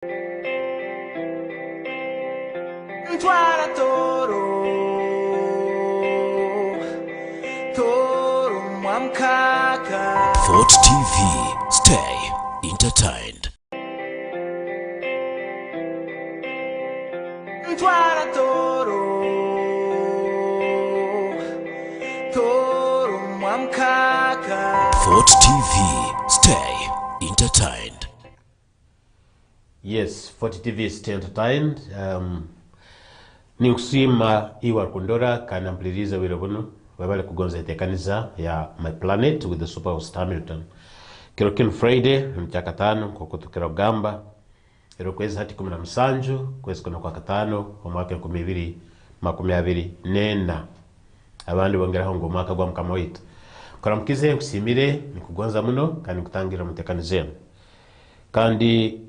Fort TV, stay entertained. Fort TV, stay entertained. Yes, Fort TV, stay entertained. Ninkusima iwa kundora kana mpliriza wirobuno wabale kugonza itekaniza ya My Planet with the Super Host Hamilton. Kirokin Friday mchaka tano kwa kutukira gamba kwezi hati 17 kwezi kuna kwa katano omwaka 2024 abandi bongeraho ngo mwaka gwa mkamoito kora mkize kusimire nikugonza muno kandi kutangira mutekanize kandi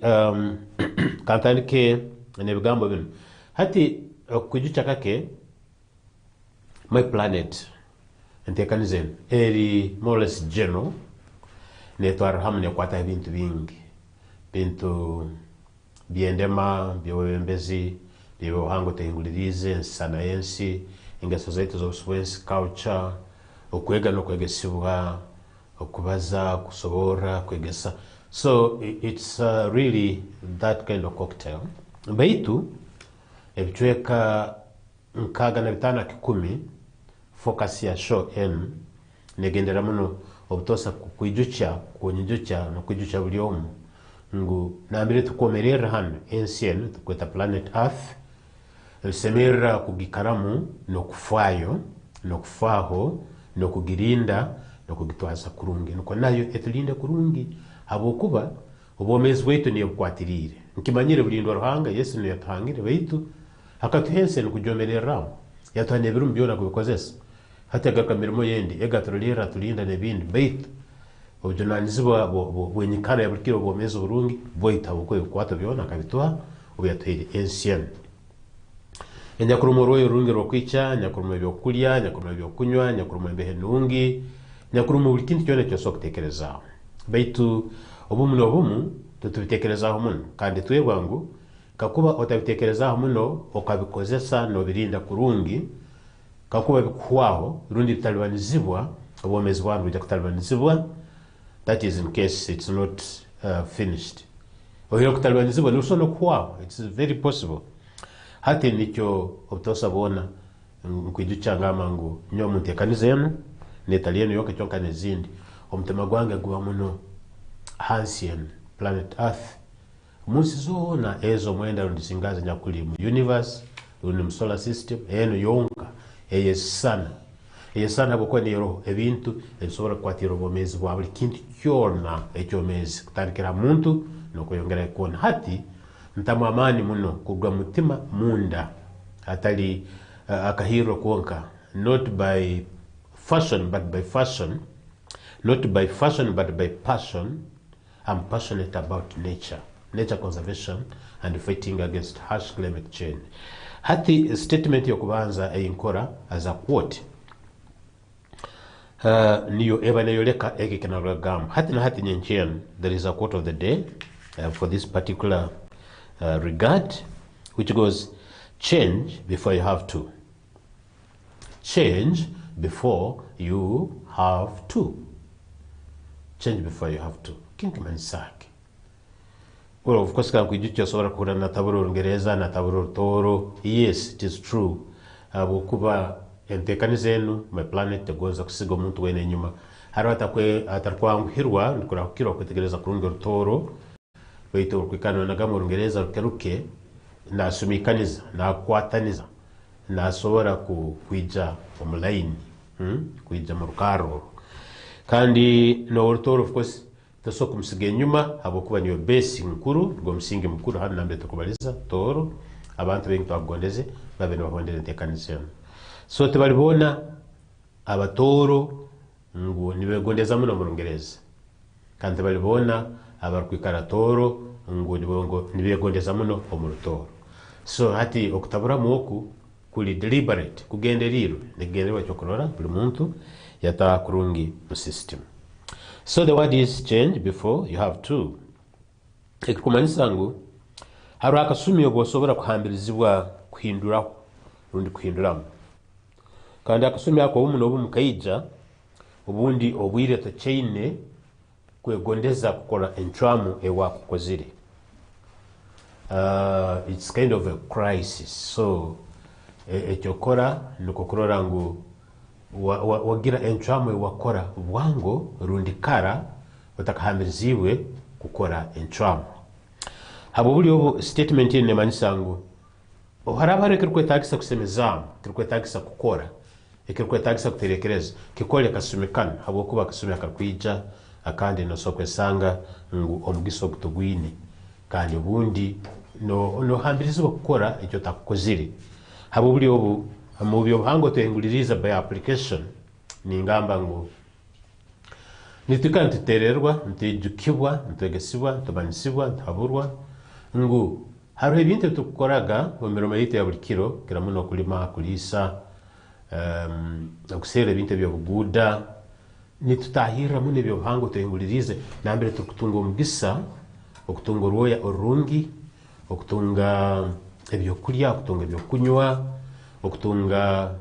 kantandike nebigambo bino hati kujucha kake My Planet entekanize eri more or less general netwara hamne kwata ibintu bingi bintu biendema byobembezi byohango tehingulirize sana yensi ingeso zetu z'obuswensi culture okwega no kwegesibwa okubaza kusobora kwegesa so it's really that kind of cocktail baitu ebitweka nkaga na bitana kikumi focus ya show n negendera muno obutosa kwijucha kunyijucha no kwijucha buliomu ngu nambire tukomerera hano ensienu tukweta planet earth semera kugikaramu no kufayo no kufaho no kugirinda no kugitwaza kurungi nuko nayo etulinde kurungi habokuba obomezi bwaitu niyo bukwatirire nkimanyire bulindo ruhanga Yesu niyo yatangire baitu akatuhense no kujomerera yatanye birum byona kubikozesa hata gakamirimo yendi egatrolera tulinda nebindi baitu obujunanizibwa bwenyikana yabukiro bomezi burungi bwaita bukwe kwata byona kabitwa ubiyatwire ancient enyakurumoro yorungi rokwicha nyakurumo byokulya nyakurumo byokunywa nyakurumo behenungi nyakurumo buli kintu cyone cyo kutekereza baitu obumu obumu tutubitekerezaho muno kandi twebwangu kakuba otabitekerezaho muno okabikozesa no birinda kurungi kakuba bikwaho rundi bitalibanizibwa obomezi bwandu bijja kutalibanizibwa. That is in case it's not finished. Oyo kutalibanizibwa nusono kwaho, it's very possible. Hati nicho obtosa bona nkwijucha ngamangu nyo muntekanize yenu netalieno yoke chonka nezindi omutema gwange gwa muno Hansian Planet Earth musi zona ezo mwenda rundisingaza nyakuli mu universe rundi mu solar system eno yonka eyesana bokwa nero ebintu ebisobora kwatira obomezi bwa buli kintu kyona ekyomezi kutandikira muntu nokuyongera ikona hati ntamu amani muno kugwa mutima munda atali akahiro kuonka not by fashion but by fashion, not by fashion but by passion. I'm passionate about nature conservation and fighting against harsh climate change. Hati statement yokubanza einkora as a quote niyo ebane yoleka ekekena gam hati na hati nyenchen. There is a quote of the day for this particular regard, which goes, change before you have to. Change before you have to. Change before you have to. Kinki manisaki. Well, of course, kan kujucha sobora kura na taburo Rungereza na taburo Toro. Yes, it is true. Bukuba entekanizenu My Planet tegoza kusigo muntu wene nyuma. Haro atakwa ngihirwa nikura kukirwa kutegereza kurungi Toro. Baitu kwikano nagamo Rungereza rukeruke na sumikaniza na kwataniza na sobora kuija omulaini kuija mu rukaro kandi no Toro of course tasoko musige nyuma abokuba niyo base nkuru ngo musingi mukuru hano nambe tukubaliza Toro abantu bengi twagondeze babe babondere tekaniza so tebalibona abatoro ngo nibegondeza muno mu Rungereza kandi balibona abarkwikara Toro ngo nibegondeza muno mu Toro so hati okutabura mwoku kuli deliberate kugenderiro negenderwa chokorora buli muntu yata kurungi mu system. So the word is change before you have to. Ekumanisa ngo hari akasumi obosobora kuhambirizibwa kuhinduraho rundi kuhinduramu kandi akasumi ako obumu nobumu kaija obundi obwire tochaine kwegondeza kukora enchwamu ewakukozire. It's kind of a crisis. So ekyokora nukukurora ngu wagira enchwamu ewakora bwango rundi kara otakahambirizibwe kukora enchwamu. Habo buli obo statement ine manisa ngu oharabare kirkwetagisa kusemezamu, kirkwetagisa kukora, kirkwetagisa kuterekereza, kikole kasumikana, habo kuba kasumi akakwija akandi no sokwesanga ngu omugiso kutugwine kandi obundi no hambirizibwa kukora ekyo takukozire. Habo buli obo mu byo buhango twenguliriza by application ningamba ngu nitukana tutererwa, ntijukibwa, ntegesibwa, tubanisibwa, ntaburwa ngu hariho ebintu tukoraga mu mirimo yitu ya buli kiro kira muno kulima, kulisa, okusera ebintu byobuguda nitutahira muno ebyo buhango twengulirize nambere tukutunga omugisa okutunga orwoya orungi, okutunga ebyokulya, okutunga ebyokunywa, okutunga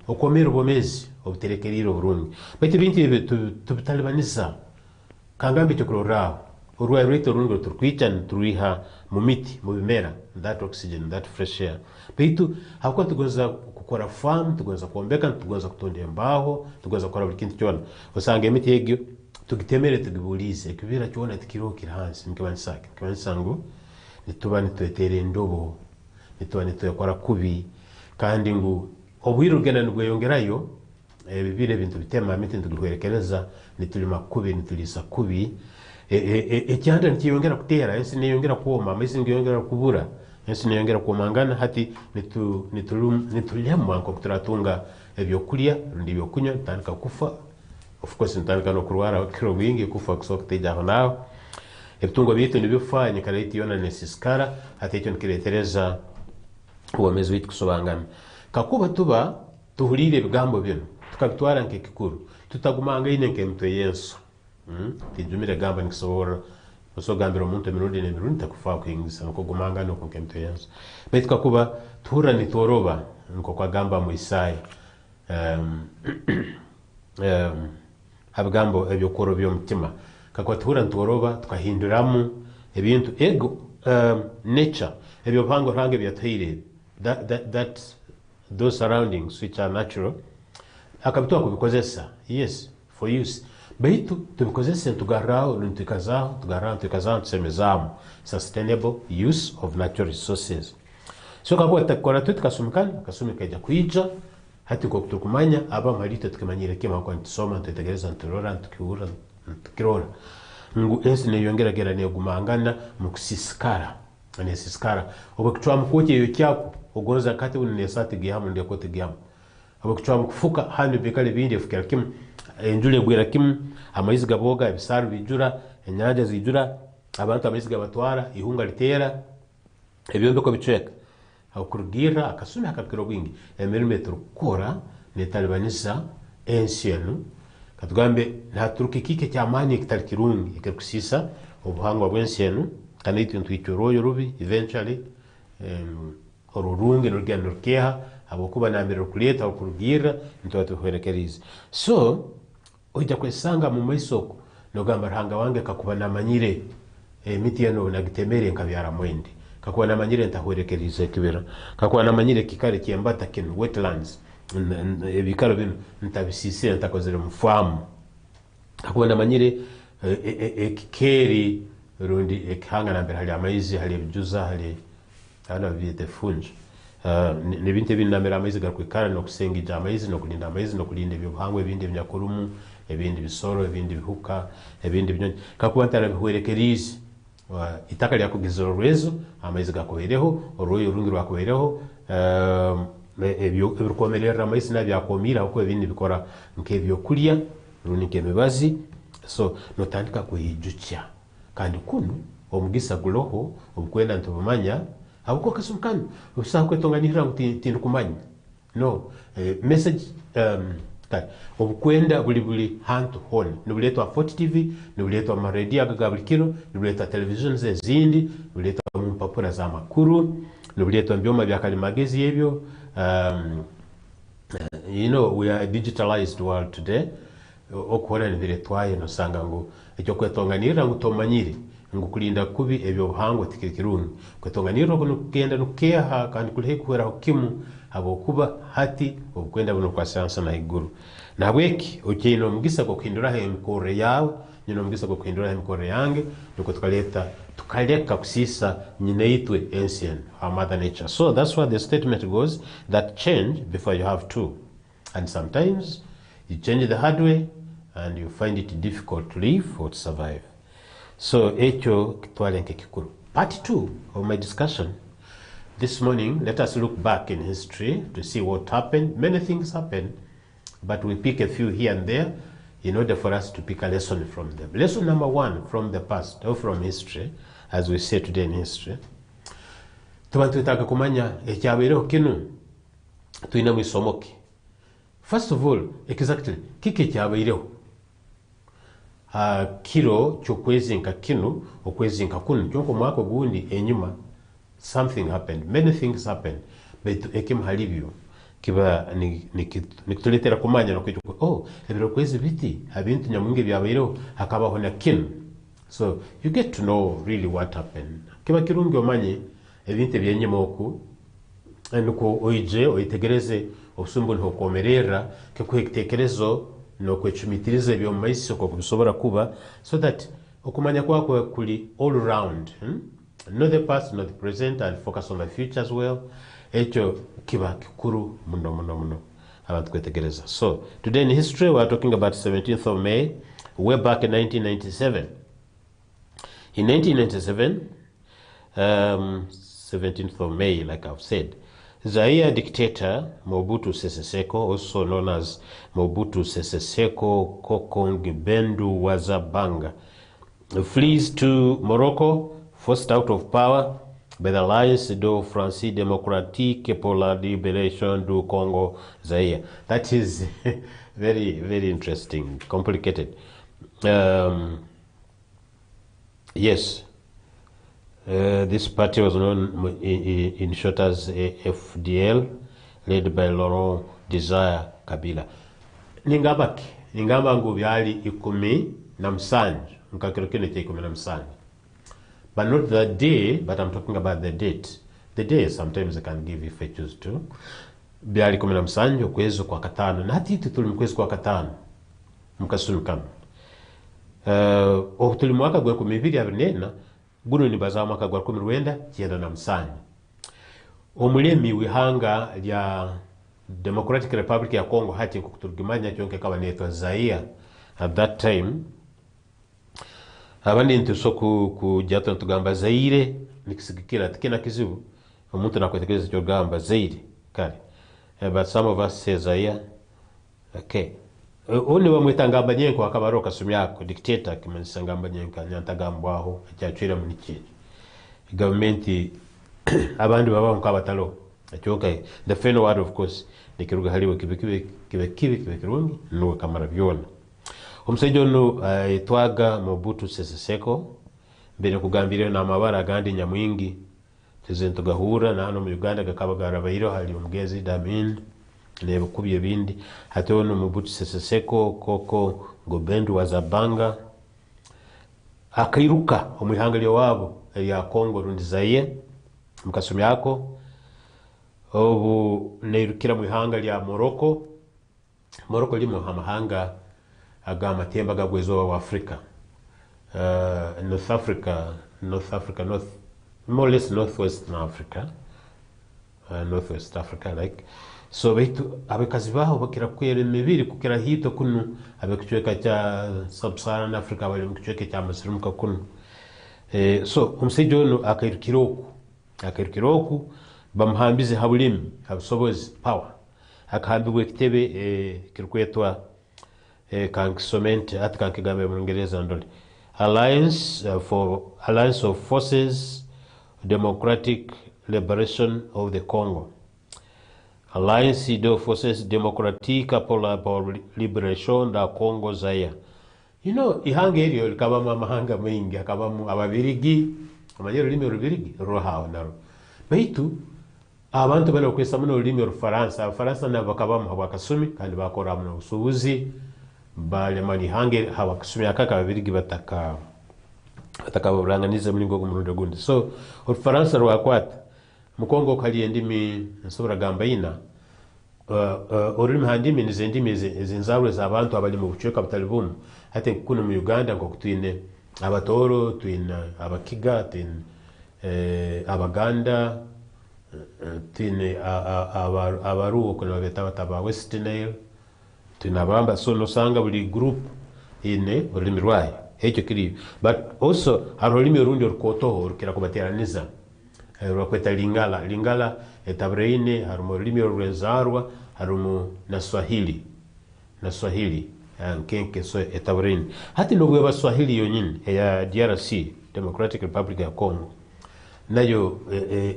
okomera obwomezi obuterekerire oburungi. Baitu ebintu ebyo tubitalibaniza kangambe ekyokuroraho orwaye rwaitu orungi turukwica nituriha mu miti, mu bimera, that oxygen, that fresh air. Baitu hakuba tugonza kukora farm, tugonza kuombeka, tugonza kutonda embaho, tugonza kukora buli kintu kyona osanga emiti egyo tugitemere tugibulize ekibira kyona tikiro kiri hansi nikibanisa ngu nituba nitwetera endobo, nituba nitwekora kubi kandi ngu obwire ugenda nigweyongerayo ebibire ebintu bitema emiti nitugihwerekereza nitulima kubi, nitulisa kubi, ekyanda nikiyongera kutera, ensi niyongera kuoma, amaizi niyongera kubura, ensi niyongera kuomangana hati nitulemwa nko kuturatunga ebyokulya rundi ebyokunywa ntandika kufa. Of course ntandika nokurwara kiro bwingi kufa kusoka tejaho nawe ebitungo byitu nibifa nyikaraiti yona nesiskara hati ekyo nikiretereza uwamezi witu kusobangana kakuba tuba tuhulire ebigambo bino tukabitwara nk'ekikuru tutagumanga ine nk'emitwe Yesu. Tijumire gamba nikisobora osogambira omuntu emirundi n'emirundi takufa kuyingisa nkogumanga noko nk'emitwe Yesu. Baitu kakuba tuhura nitoroba nko kwagamba mu Isaya habigambo ebyokoro by'omutima kakuba tuhura nitoroba tukahinduramu ebintu ego nature ebyo buhango ruhange byatahire that those surroundings which are natural akabitwa kubikozesa yes for use baitu tubikozese tugarraho ntukazaho tusemezamu sustainable use of natural resources. So kakuba takora tukasumikana kasumika ija kuija hati ko tukumanya aba marite tukimanyire kema kwa ntisoma ntetegereza nturora ntukiura ntukirora ngu ensi niyongera negumangana mu kusisikara nesisikara obakuchwa mukoje yo cyako ogonza kati unesati gihamu ndeko tigihamu obakuchwa mukufuka handi bikale bindi efukira kim enjule gwera kim amaizi gaboga ebisaru bijura enyanja zijura abantu amaizi gabatwara ihunga litera ebyombe bicweka akurugira akasumi akakiro bwingi emerimetro kora netalibanisa ensienu katugambe naturuki kike cyamani kitari kirungi ikikusisa obuhangwa bwensienu kandi ituntu icyoroyo rubi eventually orurungi n'urugendo rukeha abokuba nambere kuleta okurugira ntwatuhwerekerize. So ojja kwesanga mu maisoko nogamba hanga wange kakuba namanyire emiti yano nagitemere nkabyara mwende kakuba namanyire ntahwerekerize kibera kakuba namanyire kikare kyembata kin wetlands ebikaro bino ntabisise ntakozere mu farm kakuba namanyire ekikeri rundi ekihanga nambere hali amaizi hali ebijuza hali ana byete funje nebinte binamera amaizi gakwikara no kusengija amaizi no kulinda amaizi no kulinda ebyo buhangwe ebindi byanyakurumu ebindi bisoro ebindi bihuka ebindi binyonyi kakuba ntara bihwerekerize itaka lya kugizoro rwezo amaizi gakohereho oroyo rungi rwakohereho ebyo ebikomerera amaizi nabyakomira uko ebindi bikora nk'ebyo kulya runike mibazi. So notandika kuhijucha kandi kunu omugisa guloho obukwenda ntubumanya abuko kasumkana usakwe tonganira tindu kumanya no message kale obukwenda buli hantu hone nibuletwa Fort TV nibuletwa amaredio aga buli kiro nibuletwa television ezindi nibuletwa mu mpapura za makuru nibuletwa byoma bya kalimagezi ebyo. You know, we are a digitalized world today. Okuhora nibiretwaye nosanga ngo ekyo kwetonganira ngo tomanyire ngo kulinda kubi ebyo buhango tikirungi kwetonganira ngo kugenda nukeha kandi kulihe kuhera kimu abo kuba hati obukwenda buno kwa science na iguru nabweki okino mugisa ko kuhindura he mikore yawe nyino mugisa ko kuhindura he mikore yange nuko tukaleka kusisa nyine itwe ancient our mother nature. So that's why the statement goes that change before you have to, and sometimes you change the hard way and you find it difficult to live or to survive. So echo kitwale nke kikuru. Part 2 of my discussion this morning, let us look back in history to see what happened. Many things happened, but we pick a few here and there in order for us to pick a lesson from them. Lesson number 1 from the past or from history, as we say today in history. Tubantu kumanya ekyabereho kinu tuina mwisomoki. First of all, exactly kiki ekyabereho kiro kyokwezinka kinu okwezinka kunu kyonko mwako gundi enyuma something happened, many things happened, but ekim halibyo kiba nikituletera kumanya no kwijo ebiro kwezi biti abintu nyamunge byabereho hakabaho na kinu. So you get to know really what happened. Kiba kirungi omanye ebintu byenyuma oku nuko oije oitegereze obusumbu nhokomerera kekuhekitekerezo no kwechumitiriza ebyo maiso ko kubisobora kuba, so that okumanya kwako kuli all around, not the past, not the present, and focus on the future as well. Echo kiba kikuru muno abantu kwetegereza. So today in history we are talking about 17th of May, way back in 1997. In 1997, 17th of May, like I've said, Zaire dictator Mobutu Sese Seko, also known as Mobutu Sese Seko Kokong-Bendu Wazabanga, flees to Morocco, forced out of power by the Alliance do Francis Démocratique pour la Libération du Congo, Zaire. That is very, very interesting, complicated. Yes. This party was known in short as FDL, led by Laurent Desire Kabila. Ningamba ngo byali 17 nkakiro kene kye 17. But not the day, but I'm talking about the date. The day sometimes I can give if I choose to. Byali 17 okwezi kwa katano, nati tuli mkwezi kwa katano mukasumikana. Tuli mwaka gwa 2024 guno ni baza mwaka gwa 1997. Omulemi wihanga lya Democratic Republic ya Congo hati kuturugimanya kyonke kaba netwa Zaire at that time. Abandi ntuso ku jato ntugamba Zaire nikisigikira tikina kizibu omuntu nakwetekereza cyo gamba Zaire kale. But some of us say Zaire. Okay. Oni bamwetanga nyenko akabaroka sumyako dictator kimanisanga nyenka nyantagambwaho cyacira mu niki government abandi baba nkabatalo achoka the final word of course nikiruga haliwe kibe kirungi no kamara byona omusajja ono etwaga Mobutu Sese Seko mbere kugambira na mabara gandi nyamwingi tezento gahura na hano mu Uganda gakabagara bayiro hali omugezi Damin lebo kubye bindi hatono Mobutu Sese Seko koko Gobendu Wazabanga akairuka omwihangalyo wabo ya Congo rundi Zaire mukasumi yako obu neirukira mwihanga lya Morocco limo hamahanga agama temba gagwezo wa Africa, North Africa, more or less Northwest Africa, Northwest Africa like. So baitu abekazi baho bakira kwere mibiri kukira hito kunu abekuchweka cha Sub-Saharan Africa bali mkuchweka cha masirumuka kunu. So umsejo no akairukiroku bamuhambize habulimi habusobozi power akahambiwe kitebe kirukwetwa kankisomente ati kankigambe mu Ngereza ndoli Alliance of Forces Democratic Liberation of the Congo. Alliance de Forces Démocratiques pour la Libération da Congo Zaire. Ihanga eryo likabamo amahanga mengi, akabamo ababirigi, amanyero lulimi olubirigi ruhaho naro. Baitu abantu bana kwesa muno olulimi olufaransa, abafaransa nabo bakabamo habakasumi kandi bakora muno ubusubuzi bale mali hange habakasumi akaka ababirigi bataka buranganiza mulingo gumurundo gundi. So olufaransa rwakwata mukongo kali endimi nsobora gamba ina olulimi handimi nizendimi zinzawe z'abantu abali mu bucweka butali bumu. Ate kuno mu Uganda ngo twine abatoro, twine abakiga, twine abaganda, twine abaruo kuna babeta bataba West Nile, twine abamba. So nosanga buli group ine olulimi rwayo ekyo kiri. But also olulimi orundi orukotoho orukira kubateraniza rwakweta lingala etabreine harumu olulimi olwenzarwa harumu na Swahili nkenke so etabreine hati nobwe baswahili yonyine ya DRC Democratic Republic ya Congo nayo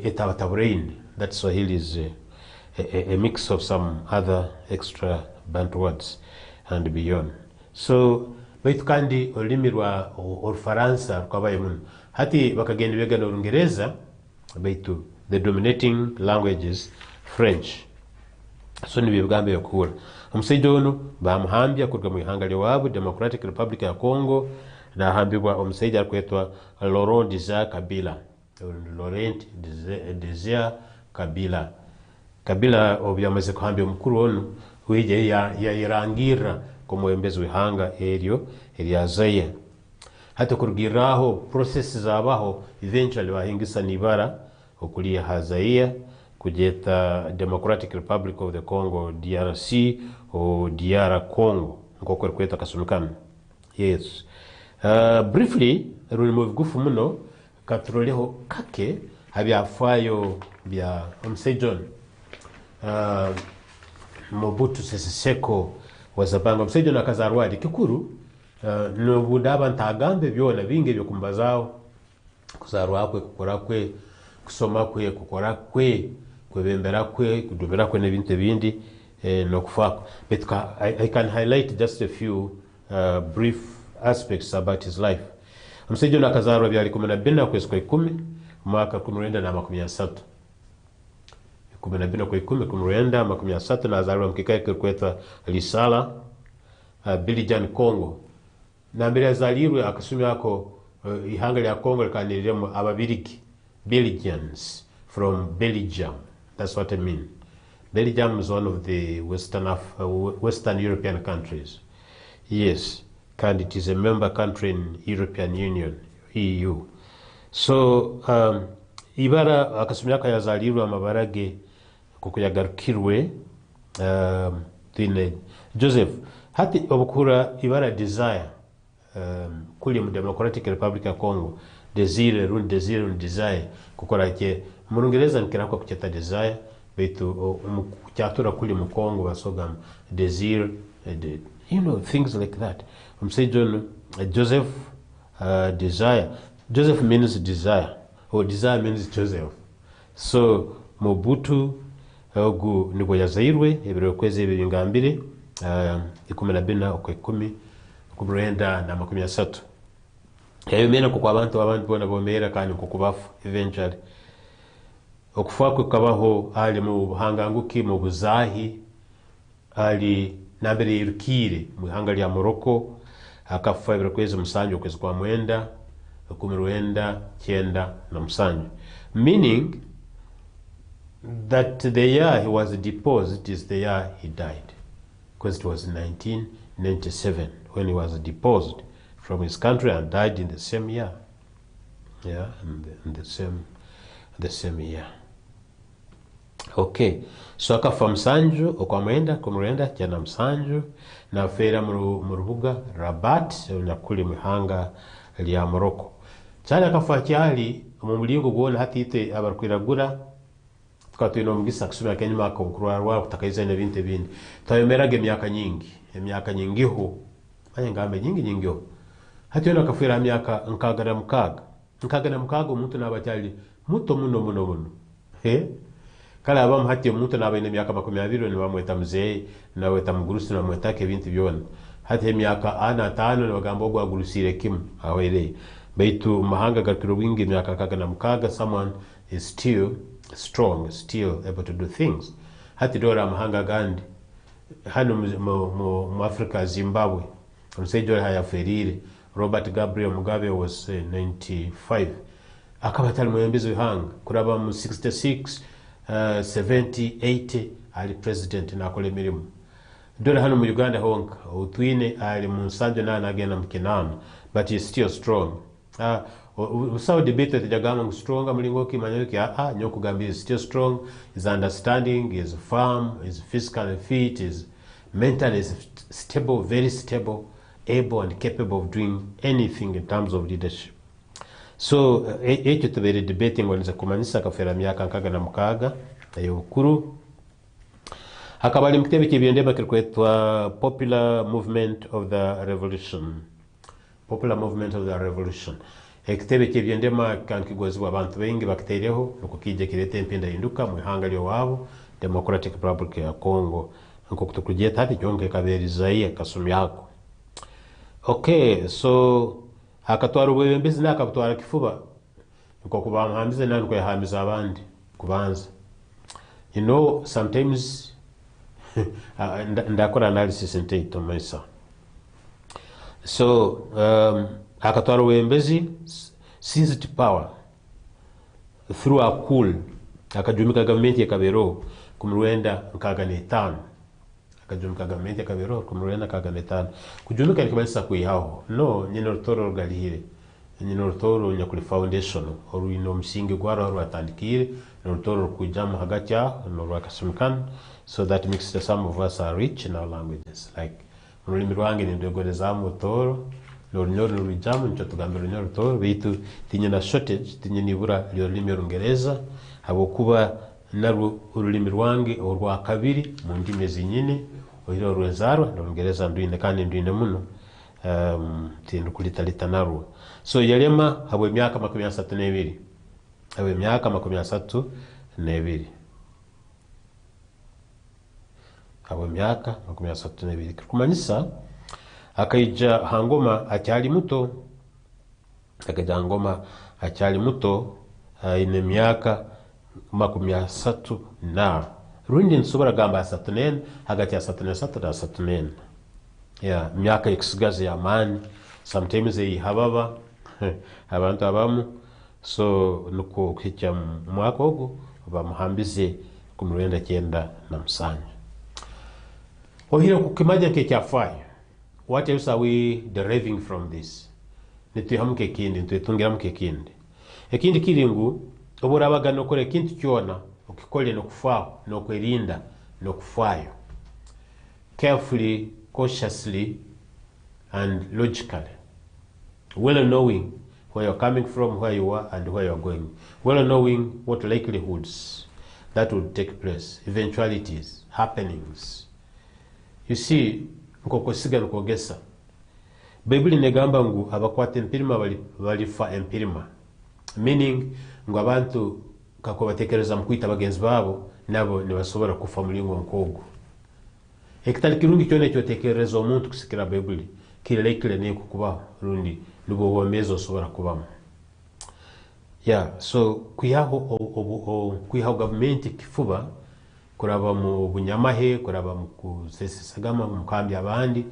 etatabreine. That Swahili is a mix of some other extra Bantu words and beyond. So baitu kandi olulimi rwa Orufaransa rwabaye muno hati bakagenda begana Olungereza baitu the dominating language is French. So ni bigambe yakura omusaijo ono bamuhambya kuruga mu ihanga lyawabu Democratic Republic ya Congo na hambibwa omusaijo akwetwa Laurent Desire Kabila obyamaze kuhambya omukuru ono wije yayirangira kumwembezi wihanga eryo erya Zaire. Hata kurugiraho process zabaho eventually bahingisa nibara okuliya hazaia kujeta Democratic Republic of the Congo DRC o DR Congo nkoko kweta kasumikana. Yes. Briefly rulimo bigufu muno katroleho kake habyafayo bya John Mobutu Sese Seko wazabanga John akazarwadi kikuru no budaba ntagambe byona binge byo kumbazao kuzarwa kwe kukora kwe kusoma kwe kukora kwe kwebembera kwe kudubera kwe nebinte bindi no kufako. But I can highlight just a few brief aspects about his life. John akazarwa byali 12 kwezi kwa 10 mwaka 1930 12 kwa 10 1930 na azarwa mkikae kwetwa Lisala Bilijan Congo. Na mbere azalirwe akasumi yako ihanga lya Congo likaniremo ababirigi Belgians from Belgium. That's what I mean. Belgium is one of the Western European countries. Yes, and it is a member country in European Union, EU. So ibara akasumi yako yazalirwe amabarage kukuyagarukirwe tine Joseph hati obukura ibara Desire kuli mu Democratic Republic ya Congo Desire kukora ke Murungereza nkira kwa kucheta Desire betu kuchatura kuli mu Congo basoga Desire things like that. John Joseph Desire. Joseph means desire or desire means Joseph. So Mobutu ogu nibwo yazairwe ebiro kwezi ebingambire 12 okwe 10 kubrenda na 13. Mena kwa abantu bona bomera kandi kukubafu eventually okufa kukabaho ali mu buhanganguki mu buzahi ali nambere yirukire mu hanga lya Morocco akafa ebiro kwezi musanju kwezi kwa mwenda 19 na musanju, meaning that the year he was deposed is the year he died, because it was 1997 when he was deposed from his country and died in the same year. Yeah, in the same year. Okay, so akafa musanju okwamwenda kumurenda cyana musanju na fera mu rubuga Rabat na kuli muhanga lya Morocco. Cyane akafa cyali mu mulingo gwona hatite abarkwiragura twatwino mugisa kusubira kenyuma ko kurwa kutakaiza na binte bindi tayemerage emyaka nyingi ho ayengambe nyingi ho hati ona kafira myaka nkagana mukaga umuntu nabacyali muto muno kala abamu hati omuntu nabaine emyaka 20 nibamweta mzee naweta mugurusi namwetako ebintu byona hati emyaka 4-5 nibagamba ogwo agurusire kimu ahwereye baitu mahanga gaturo bwingi emyaka 6 someone is still strong, still able to do things. Hati dora mahanga gandi hano mu Africa, Zimbabwe omusejja hayaferire Robert Gabriel Mugabe was 95 akaba tali muyembezi w'ihanga kuraba mu 66 70 80 ali president nakola emirimu dora hano mu Uganda honka utwine ali mu 78 agenda mu 8 but he's still strong. Usawa debate tejagamba strong mulingo kimanya ki nyoko gambi is still strong, is understanding, is firm, is physically fit, is mentally stable, very stable, able and capable of doing anything in terms of leadership. So ekyo tubere debating waliza kumanyisa kafera myaka 6 eyokuru akabali mukitebe kibyendeba kirkwetwa Popular Movement of the Revolution. Popular Movement of the Revolution. Ekitebe kibyendema kankigozibwa abantu bengi bakitereho nuko kije kirete empinda hinduka mu ihanga lyo wabo Democratic Republic ya Congo nko kutukujye tati jonge kaberizaye kasumi yako. Okay, so akatwara ubwembezi nakatwara kifuba nko kubamuhambize nanko yahamiza abandi kubanza. You know, sometimes ndakora analysis into myself. So akatwara ubwembezi seized power through a coup akajumika government ya Kabero kumruenda 5 akajumika government ya Kabero kumruenda 5 kujumika likibalisa kuihaho no nyino rutoro galihire nyino rutoro nyakuli foundation oru ino msingi gwara oru atandikire no rutoro kujama hagati ya no rwakasumkan so that makes the some of us are rich in our languages like mulimi rwange ndegoreza mu toro Lornyoro rujamu ncho tugambira Lornyoro toro bitu tinye na shortage tinye nibura lyo Rungereza abo kuba naru urulimi rwange orwa kabiri mu ndimi zinyine oiro rwenzarwa Rungereza ndwine kandi ndwine muno tindu kulitalita naru so yalema abo emyaka 32 abo emyaka 32 abo emyaka 32 kumanyisa akaija hangoma acyali muto akaja hangoma acyali muto ine myaka 30 na rundi nsobora gamba 34 hagati ya 33 na 34 ya myaka eksigaze ya mani sometimes hababa abantu abamu so nuko kwica mwaka ogo bamuhambize kumurenda 9 na musanya ohira kukimaja ke cyafaya. What else are we deriving from this? Nituhamuke kindi nitungiramuke kindi ekindi kiringu oburabaga no kore kintu cyona ukikole no kufaho no kwerinda no kufayo carefully, cautiously and logically, well knowing where you're coming from, where you are and where you're going, well knowing what likelihoods that would take place, eventualities, happenings. You see, nkoko siga nkogesa Bible negamba ngu abakwata empirima balifa empirima, meaning ngo abantu kako batekereza mkwita bagenzi babo nabo nibasobora kufa mulingo nkogo ekitali kirungi cyone cyo tekereza omuntu kusikira Bible kirekire ne kukuba rundi nubo bomezo sobora kubamo so kuyaho government kifuba kuraba mu bunyamahe kuraba mu kusesagama mu kambi abandi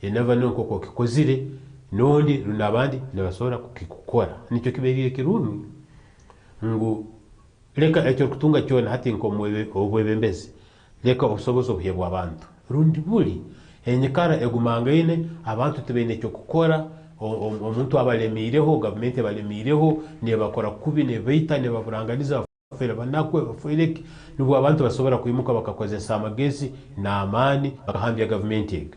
never know koko kikozire nondi runabandi nabasora kukikukora nicyo kiberire kirungi ngu leka ekyo kutunga cyona hati nko obwebembezi leka obusobozo bwebwa abantu rundi buli enyikara egumangine abantu tebene cyo kukora omuntu abalemireho government abalemireho ne bakora kubi ne beita ne baburanganiza fera banakwe bafuireki nubu abantu basobora kuyimuka bakakozesa amagezi na amani bakahambya government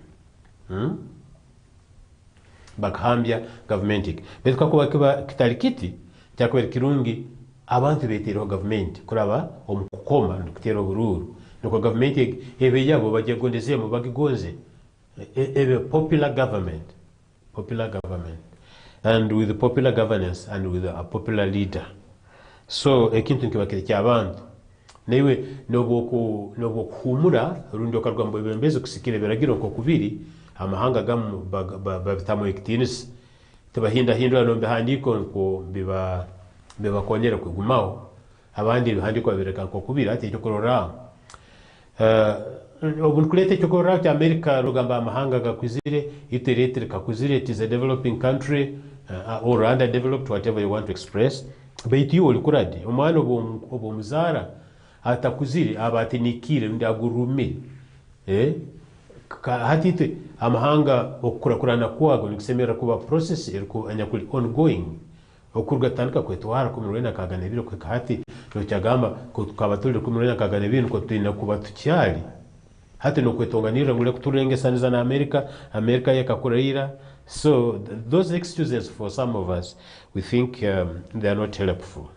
bakahambya government betwa kuba kitali kiti cyakwera kirungi abantu betero government kuraba omukoma ndukitero bururu nuko government ebe yabo bagegondeze mu bagigonze ebe popular government and with the popular governance and with a popular leader. So ekintu nkibakire cy'abantu newe nobo kuhumura rundi okarwamba bembeze kusikira biragiro nko kubiri amahanga gamu babitamo ekitinisi tebahinda hindura no bihandiko nko biba kongera kugumaho abandi bihandiko babireka nko kubiri ati cyo korora obunkulete cyo korora cya America rugamba amahanga gakuzire iterete kakuzire, it is a developing country or underdeveloped, whatever you want to express. But you will kuradi umwana obumuzara atakuzire abati nikire ndagurume hatite amahanga okurakurana kwago nikusemera kuba process iriko anyakuli ongoing okurgatandika kwetwara kumurwena kaganebiro kwekati no cyagamba ko tukabatulire kumurwena kaganebiro ko twina kuba tucyali hati no kwetonganira ngule kuturengesaniza na America yakakurira. So those excuses for some of us, we think they are not helpful.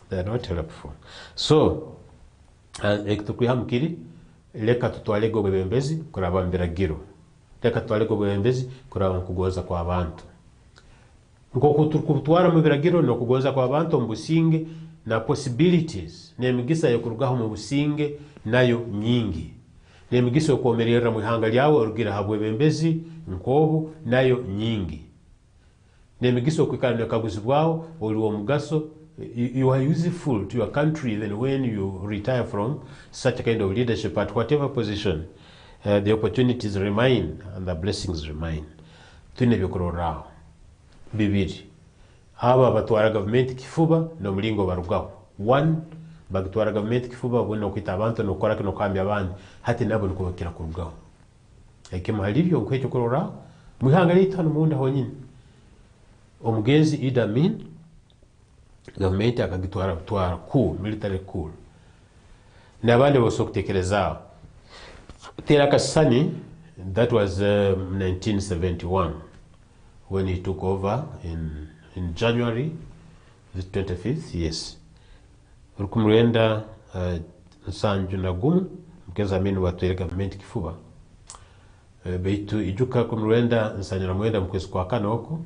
They are not helpful. So ekitukuhamukiri leka tutwalego bebembezi kuraba mbiragiro, leka tutwalego bebembezi kuraba kugoza kwa abantu ngo kuturukutwara mu biragiro no kugoza kwa abantu mbusinge na possibilities nemigisa yo kurugaho mu businge nayo nyingi, nemigisa yo komerera mu ihanga lyawe urugira habwe bembezi nkobu nayo nyingi, nemigisa yo kwikana kaguzi bwawo oli wo mugaso. You are useful to your country even when you retire from such a kind of leadership at whatever position. The opportunities remain and the blessings remain. Tune byokurora bibiri aba batwara government kifuba no mulingo barugaho. One, bagitwara government kifuba bone kwita abantu no kora kino kambi abandi hati nabo niko bakira kurugaho ekema halivyo nkwecho kurora muhanga litano munda honyine omugenzi Idi Amin government akagitwara cool, military cool nabandi bose kutekereza tera kasani. That was 1971 when he took over in January the 25th. Yes, rukumrenda sanju na gumu mkeza Amin watwele government kifuba beitu ijuka kumrenda nsanyira mwenda mkwezi kwa kanoko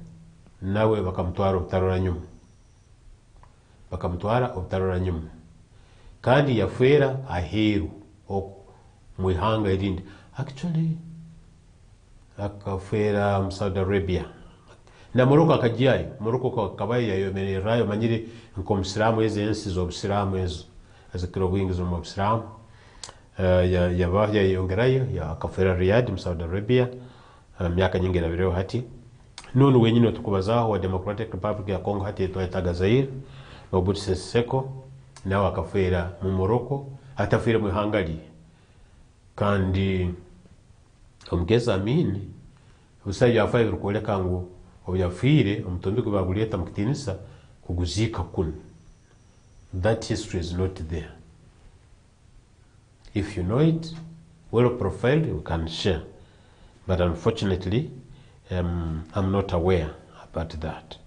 nawe bakamutwara utarora nyuma, bakamutwara utarora nyuma kandi yafera aheru muihanga irindi. Actually akafera Saudi Arabia na Morocco akajiayo. Morocco kabaye yayomererayo manyiri nko musiramu eze ensi zo busiramu ezo azikiro bwingi zo mu busiramu yabaye yongerayo ya akafera Riyadh mu Saudi Arabia myaka nyingi na bireo hati none wenyine tukubazaho wa Democratic Republic ya Congo hati twayitaga Zaire Mobutu Sese Seko nawe akafera mu Morocco atafira mu Hungary kandi omugeza Amin usaye yafaye rukoleka ngo obyafire omutombi ko baguleta mukitinisa kuguzika kuno. That history is not there. If you know it, well profiled, you can share. But unfortunately, I'm not aware about that.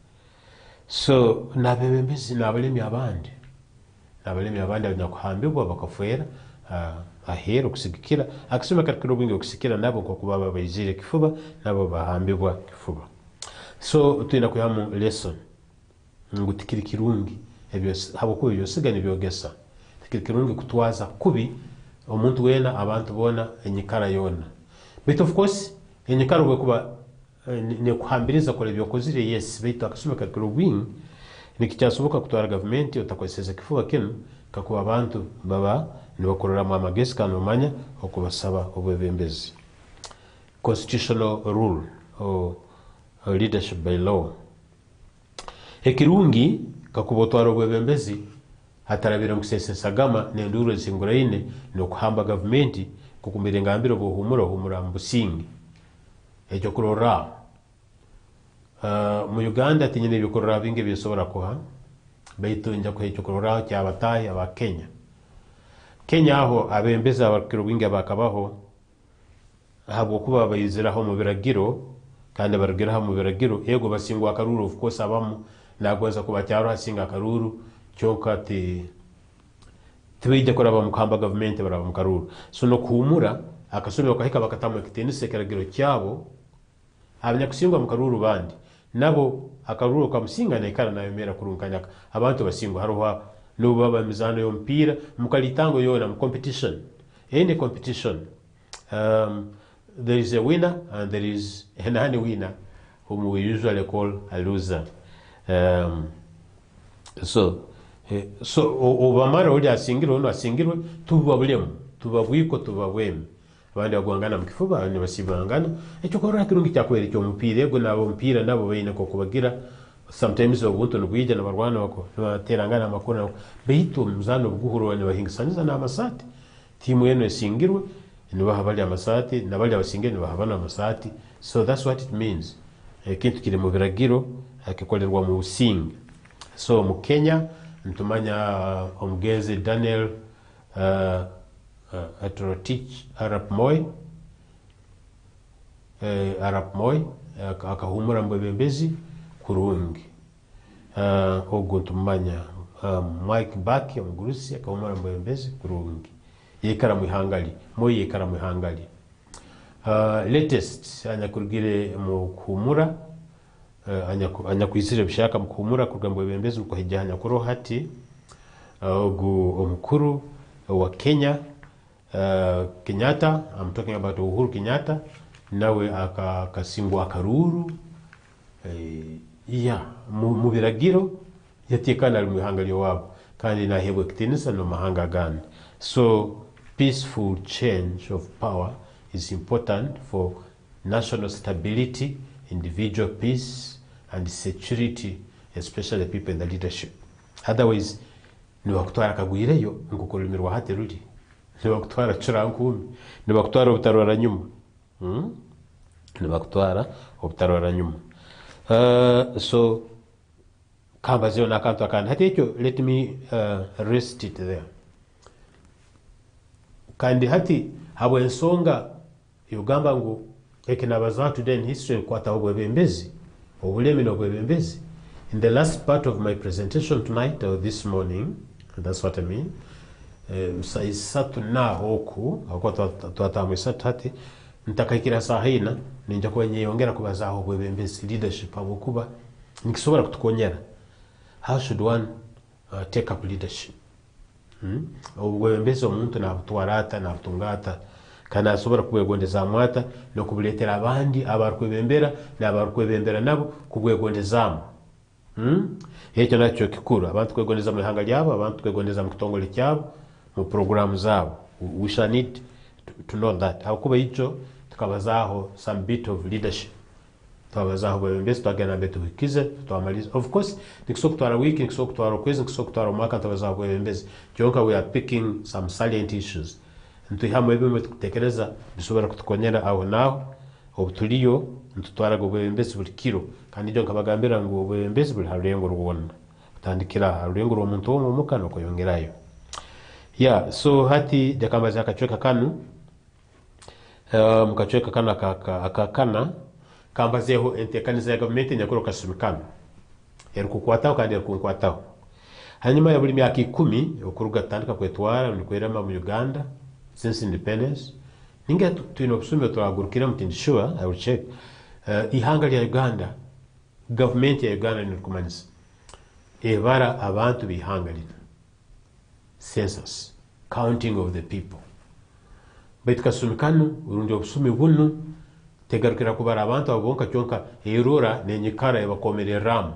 So nabembezi nabalemi abandi abanyakuhambibwa bakafera ahero kusigikira akisema katika ubingi kusikira nabo kwa kubaba bayizire kifuba nabo bahambibwa kifuba. So tuina kuyamu lesson ngutikiri kirungi ebyo haboko yosigana byogesa tikiri kirungi kutwaza kubi omuntu wena abantu bona enyikara yona. But of course enyikara bwe kuba ne kuhambiriza kole byokozire yes beitu akisema katika ubingi nikichasoboka kutwara government utakweseza kifuba kinu kakuba abantu baba nibakorera mu amagesi kandi umanya okubasaba obwebembezi. Constitutional rule or leadership by law ekirungi kakubotwara obwebembezi hatarabira musesesagama nenduro zinguraine no kuhamba government kukumirenga ambiro bohumura mbusingi ekyo kurora mu Uganda tinyine bikorora binge bisobora kuha baitu nja ko ekyo kurora cyabataye aba Kenya aho abembeza abakiro binge bakabaho habo kuba bayiziraho mu biragiro kandi barugiraho mu biragiro ego basingwa akaruru of course abamu nagweza kuba cyaro hasinga akaruru cyoka tibijya koraba mu kamba government baraba mu karuru so no kuhumura akasubira kahika bakatamu ekitenise kiragiro cyabo abanyakusingwa mu karuru bandi nabo akaruru kamusinga nekara nayo mera kurunkanya abantu basingwa haruha nubaba mizano yompira mukalitango yona competition, any competition, there is a winner and there is an winner whom we usually call a loser. So obamara uli asingirwe ono asingirwe tubabulemu tubabwiko tubabwemu abandi bagwangana mu kifuba abandi basibangana ekyo korora kirungi kyakwere cyo mupira ego nabo mpira nabo bayine ko kubagira sometimes obuntu nugwija na barwana bako baterangana amakona beitu muzano bguhuro ne bahingisaniza na amasati timu yeno esingirwe ni bahabali amasati nabali abasingire ni bahabana amasati. So that's what it means. Kintu kiri mu biragiro akikolerwa mu businga. So mu Kenya ntumanya omugenzi Daniel Atrotich Arap Moi akahumura mbebembezi kurungi. Ogo ntumanya Mike Baki omugurusi akahumura mbebembezi kurungi. Yekara muhangali Moi yekara muhangali. Latest anyakurugire mu kuhumura anyakuisire bishaka mu kuhumura kugambo bembezi uko hijanya kuro hati ogu omukuru wa Kenya Kenyatta. I'm talking about Uhuru Kenyatta. Nawe akasingwa akaruru mu biragiro yatekana mu hangali wabo kandi nahebwe kitinisa no mahanga gani. So peaceful change of power is important for national stability, individual peace and security, especially people in the leadership. Otherwise ni wakutwara kagwireyo ngukulumirwa hate ruli ni wakutwara churankumi ni wakutwara utarora nyuma ni wakutwara utarora nyuma. So kamba zio nakanto akana hati echo, let me rest it there. Kandi hati habo ensonga yugamba ngu ekinabaza today in history kwata obwebembezi obulemi n'obwebembezi. In the last part of my presentation tonight or this morning, that's what I mean, isatu na oku akwa twatamwisatu hati ntakakira sahina ninja kwenye yongera kubazaho obwebembezi leadership abo kuba nikisobora kutukonyera. How should one take up leadership? Obwebembezi omuntu nabutwarata nabutungata kana asobora kubwegondeza amwata no kubuletera abandi abarukwebembera n'abarukwebembera nabo kubwegondezamu. Ekyo nakyo kikuru abantu kwegondeza mu ihanga lyabo, abantu kwegondeza mu kitongole kyabo, mu program zabo. We shall need to know that. Hakuba icho tukabazaho some bit of leadership. Tukabazaho bwebembezi twagana betu bikize twamaliza. Of course nikisokutwara wiki nikisokutwara kwezi nikisokutwara mwaka tukabazaho bwebembezi. Jonka we are picking some salient issues. Ntuihamu ebimwe tukutekereza bisobora kutukonyera aho naho obutuliyo ntutwara bwebembezi buli kiro kandi jonka bagambira ngo bwebembezi buli haruyengo rwona tandikira haruyengo rw'omuntu wo muka no koyongerayo. So hati dekamba zakachweka kanu mukachweka kana akakana kambazeho entekaniza ya government nyakoro kasumikana erukukwataho kandi erukunkwataho. Hanyuma ya buli myaka 10 okuruga tandika kwetwara nikwerama mu Uganda since independence ninga tuino busumbe twagurukira mutindishwa. I will check ihanga lya Uganda, government ya Uganda nikumanisa ebara abantu bihanga lina census, counting of the people. Baitu kasumikano urundi obusumi bunu tegarukira kubara abantu abonka cyonka erora nenyikara yabakomereramu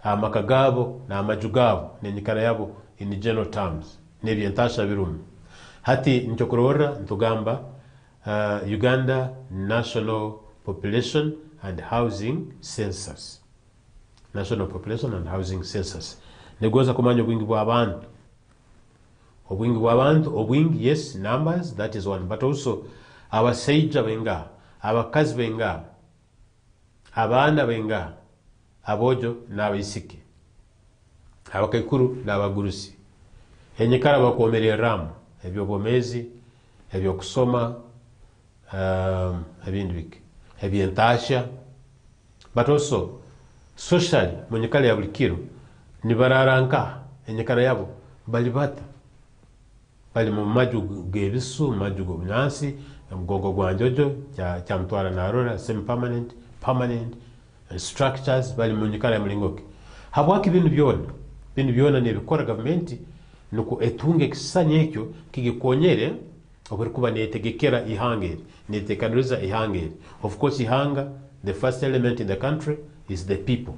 amakagabo na amajugabo nenyikara yabo in general terms nebyentasha birumu. Hati nchokorora ntugamba Uganda National Population and Housing Census. National Population and Housing Census. Negoza kumanya obwingi bw'abantu. Obwingi bw'abantu, obwingi, yes, numbers, that is one. But also, abasaija benga, abakazi benga, abana benga, abojo n'abaisike, abakaikuru n'abagurusi. Enyekara bakomereramu ebyobomezi, ebyokusoma, ebindu biki, ebyentasha. But also, socially, munyekala ya bulikiro, nibararanka, enyekara yabo, balibata. Bali mu maju gebisu, maju gobunansi, mgongo gwanjojo, cha mtuara na arora, semi-permanent, permanent, structures, bali munyekala ya mlingoki. Habwaki bintu byona. bintu byona nebikora government nuko etunge kisanya ekyo kigikonyere oburi kuba netegekera ihangere netekaniriza ihangere. Of course ihanga, the first element in the country is the people.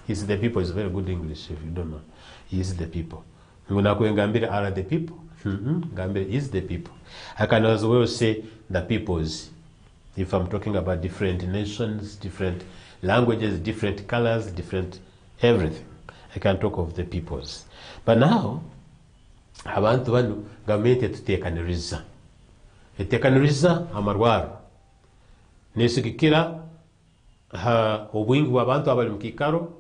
Is the people is very good English if you don't know. Is the people. Ngambire are the people. Gambire is the people. I can as well say the peoples. If I'm talking about different nations, different languages, different colors, different everything, I can talk of the peoples. But now, abantu banu government etutekaniriza. Etekaniriza amarwaro. Nesigikira obwingi bw'abantu abali mukikaro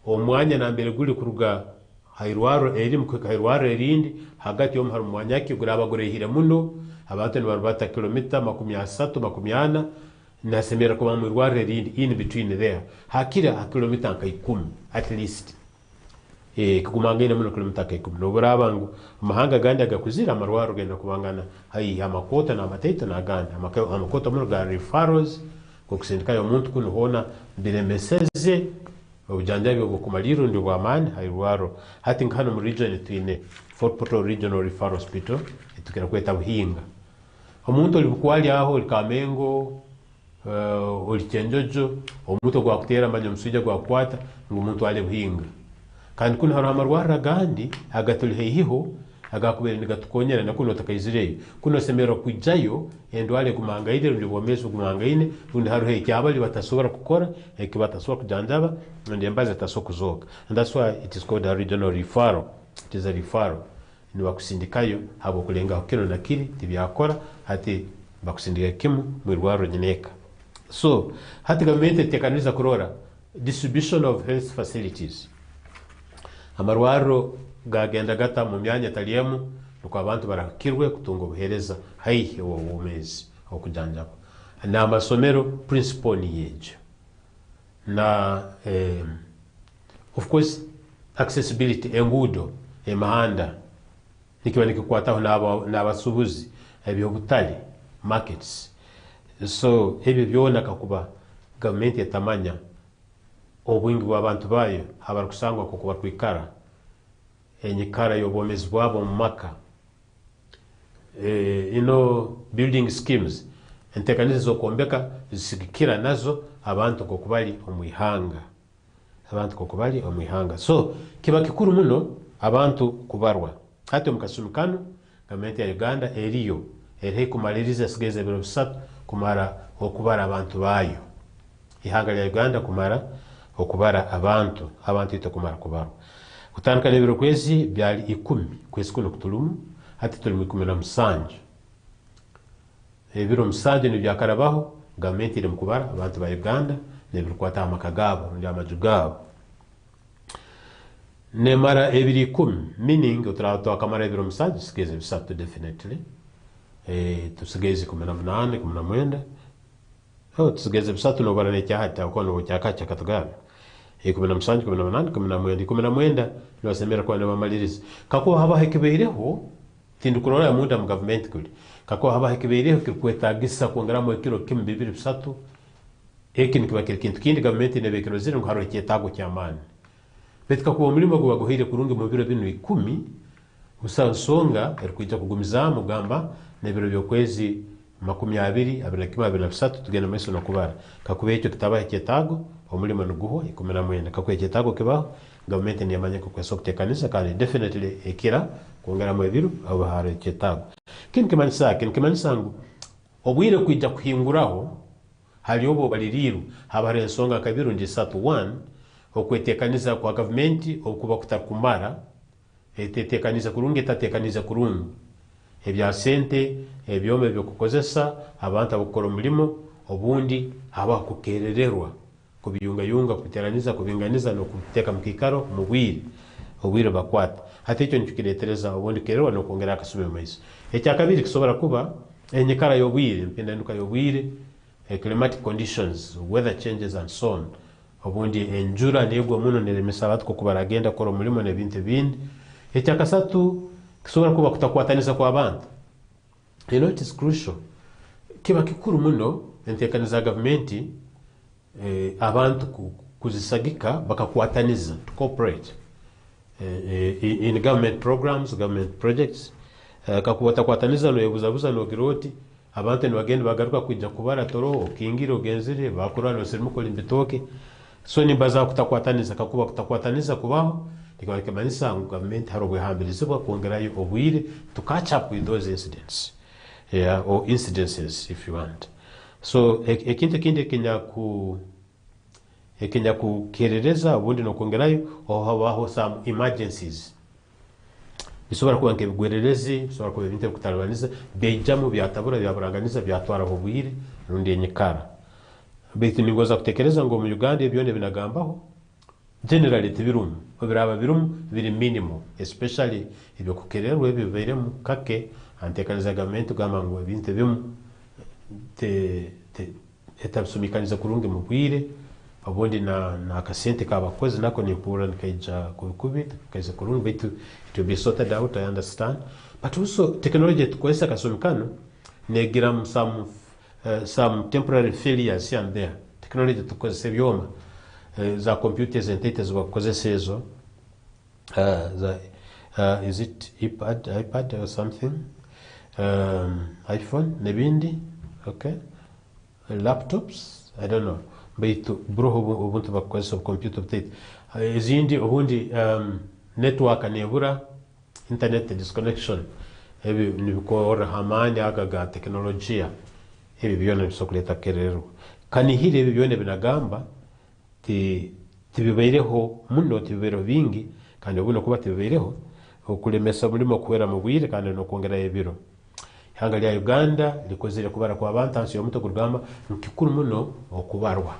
omwanya nambere guli kuruga hairwaro eri mukikairwaro erindi hagati yo mu mwanya ki guraba gurehire muno abantu ni barbata kilomita 30 40 nasemera kuba mu irwaro erindi in between there hakira kilomita nka 10 at least kugumangana muno kilomita nka 10 no burabangu mahanga gandi agakuzira amarwaro genda kubangana hayi amakota na amateta na gandi amakota muno ga referrals kukusindikayo omuntu kuno hona biremeseze obujanjabi obukumaliro ndi bwamani hairwaro hati nkano mu region twine Fort Portal Regional Referral Hospital etukira kweta Buhinga omuntu oli bukwali aho oli Kamengo oli Chenjojo omuntu gwa kutera manya musujja gwa kwata ngo omuntu ali Buhinga kandi kuno haro amarwara gandi agatuli heiho agakubere nigatukonyera nakuno takayizireyo kuno semero kujayo endwale kumangaire ndi bomezo kumangaine undi haro hekyabali batasobora kukora batasubora kujanjaba ndi embaza taso kuzoka, and that's why it is called a regional referral. It is a referral ni bakusindikayo habo kulenga kino nakiri tibyakora hati bakusindika kimu mwirwaro nyineka. So hati government tekaniriza kurora distribution of health facilities amarwaro gagenda gata mu myanya taliyemu nuko abantu barakirwe kutunga obuhereza haihe wo umezi okujanjaba na amasomero principal ni yeje na of course accessibility engudo emahanda nikiwa nikikwataho n'abasubuzi ebyobutali markets. So ebyo byona kakuba government yatamanya obwingi bw'abantu bayo abarikusangwa kukuba kwikara enyikara y'obwomezi bwabo mu maka building schemes entekaniza z'okwombeka zisigikira nazo abantu kokubali omwihanga so kiba kikuru muno abantu kubarwa hati mukasumikano government ya Uganda eriyo erihe kumaliriza sigeze biro bisatu kumara okubara abantu bayo ihanga lya Uganda kumara okubara abantu ite kumara kubarwa kutandika nebiro kwezi byali 10 kwezi kuno kutulumu hati tuli 17 ebiro 7 ni byakarabaho government iri mukubara abantu ba Uganda nebiro kwata amakagabo ndi amajugabo nemara ebiri 10 meaning utrato akamara ebiro 7 sigeze bisatu definitely tusigeze 18 19 tusigeze bisatu no barane cyahata ukono cyakacha katugana 17 18 19 nibasemera kwa nabamaliriza kako haba hekebeireho tindukurora ya munda mu government kuli kako haba hekebeireho kikwetagisa kongeramo kilo kim 2 ekin kiba kintu kindi government nebekero zire ngo haro cyetago cyamani betka ko umurimo gwa guhire kurungi mu biro binu 10 usansonga erikuja kugumiza mugamba nebiro byo kwezi 20 23 tugenda meso no kubara kakube icyo kitabaye cyetago omulimo nuguho 19 kakwe cyetago kibaho government ni yamanye ko kwesoktekanisa kandi definitely ekira kongera mu biro abo hare cyetago kinkimanisa ngo obwire kujja kuhinguraho hali obo baliriru habare nsonga kabiru ndi satu 1 okwetekaniza kwa government okuba kutakumara etetekaniza kurungi tatekaniza kurungi ebya sente ebyome byo kukozesa abantu abukora mulimo obundi aba kukerererwa kubiyunga kuteraniza kubinganiza no kuteka mukikaro mubwire obwire bakwata hati icyo nchukiretereza obundi kererwa no kongera akasume maiso ekya kabiri kisobora kuba enyikara yobwire mpindanuka yobwire climatic conditions weather changes and so on obundi enjura negwa muno neremesa abantu kukubaragenda koro mulimo nebintu bindi ekya kasatu kisobora kuba kutakwataniza kwa abantu it is crucial kiba kikuru muno entekaniza government abantu kuzisagika bakakwataniza to cooperate in government programs, government projects. Kakuwatakwataniza no yebuzabuza no giroti abantu ni bagenda bagaruka kujja kubara toro okingiro genzire bakura no sirimu ko limbitoke. So ni baza kutakwataniza kakuba kutakwataniza kubaho ndikamanisa government harogwe hambirizibwa kongerayo obwire to catch up with those incidents, or incidences if you want. So ekintu kindi kenya kukerereza ubundi no kongerayo habaho some emergencies bisobora kuba nk'ebigwererezi, bisobora kuba ibintu kutarabaniza bejamu byatabura byaburanganiza byatwara obwire rundi enyikara. Bitu ningoza kutekereza ngo mu Uganda ebyone binagambaho generally tibirumu biraba birumu biri minimum, especially ibyo kukererwa ebyo bibaire mu kake antekaniza government gamba ngo ebintu bimu etabisumikaniza kurungi mu bwire abundi na akasente kabakozi nako nipura nikaija kubikubita kaiza kurungi bitu it will be sorted out, I understand. But also technology tukozesa kasumikano negira some temporary failures here and there. Technology tukozesa byoma za computers and data bakozesa ezo is it iPad or something, iPhone nebindi, okay, laptops, I don't know, but broho ubuntu bakozesa computer data izindi ubundi network anebura internet disconnection ebi nibikora hamani agaga teknolojia ebi byone bisokuleta kerero kani hire ebi byone binagamba tibibaireho muno tibibero bingi kandi ubuno kuba tibibaireho okulemesa mulimo kuwera mu bwire kandi no kongera ebiro. Ihanga lya Uganda likozere kubara kwa abantu ansi yomuto kugamba nkikuru muno okubarwa.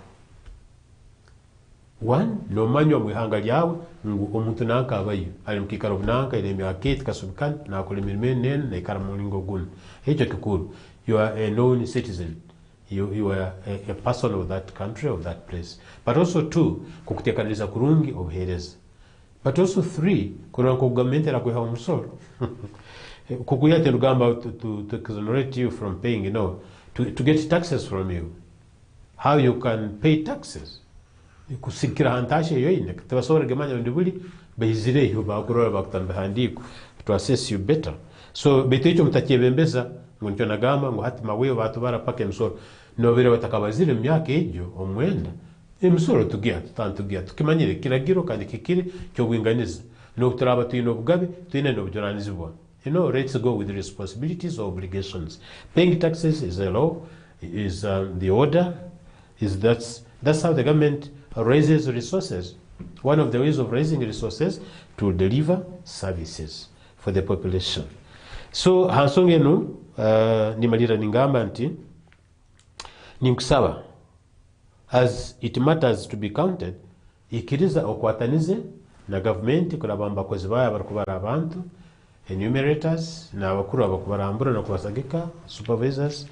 One, no manyo mu ihanga lyawe ngo omuntu nanka abayo ali mukikaro bunanka ile myaketi kasubikana na kulimirime nene na ikara mulingo gun. Hicho kikuru, you are a known citizen, you are a person of that country, of that place. But also two, kukutekaniriza kurungi obuhereza. But also three, kuna government la kuha umusoro kukuyate rugamba to exonerate you from paying, you know, to get taxes from you. How you can pay taxes? Kusikira hantashe yoine tebasora gemanya ndibuli bayizire yo bakurora bakutamba handiko to assess you better. So betecho mtakiyebembeza ngoncho nagamba ngo hati maweyo batu barapaka emisoro nobere batakabazire myaka ejo omwenda emisoro tugia tutantugia tukimanyire kiragiro kandi kikiri cyo bwinganiza no turaba tuyino bugabe tuyine no bujoranizibo. You know, let's go with the responsibilities or obligations. Paying taxes is a law, is the order, is that's how the government raises resources. One of the ways of raising resources to deliver services for the population. So hansongenu nimalira ningamba nti ninkusaba as it matters to be counted ikiriza okwatanize na government kulabamba kozi baya barikubara abantu enumerators na abakuru abakubarambura no kubasagika supervisors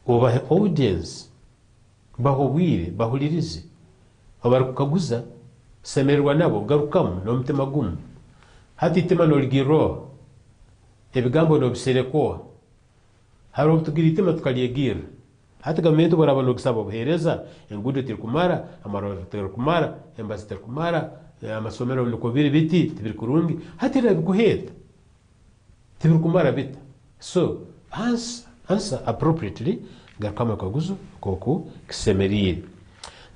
over audience bahobwire bahulirize abarukaguza semerwa nabo garukamu no mutema gumu hati tema no ligiro ebigambo no biserekoa haro tugiritima tukaliegira hati gavumenti baraba no kusaba obuhereza engudo tirikumara amaro tirikumara embasi tirikumara amasomero no biri biti tibiri kurungi hati rabikuheta tibiri kumara bita. So answer appropriately garukama kaguzo koku kisemerire.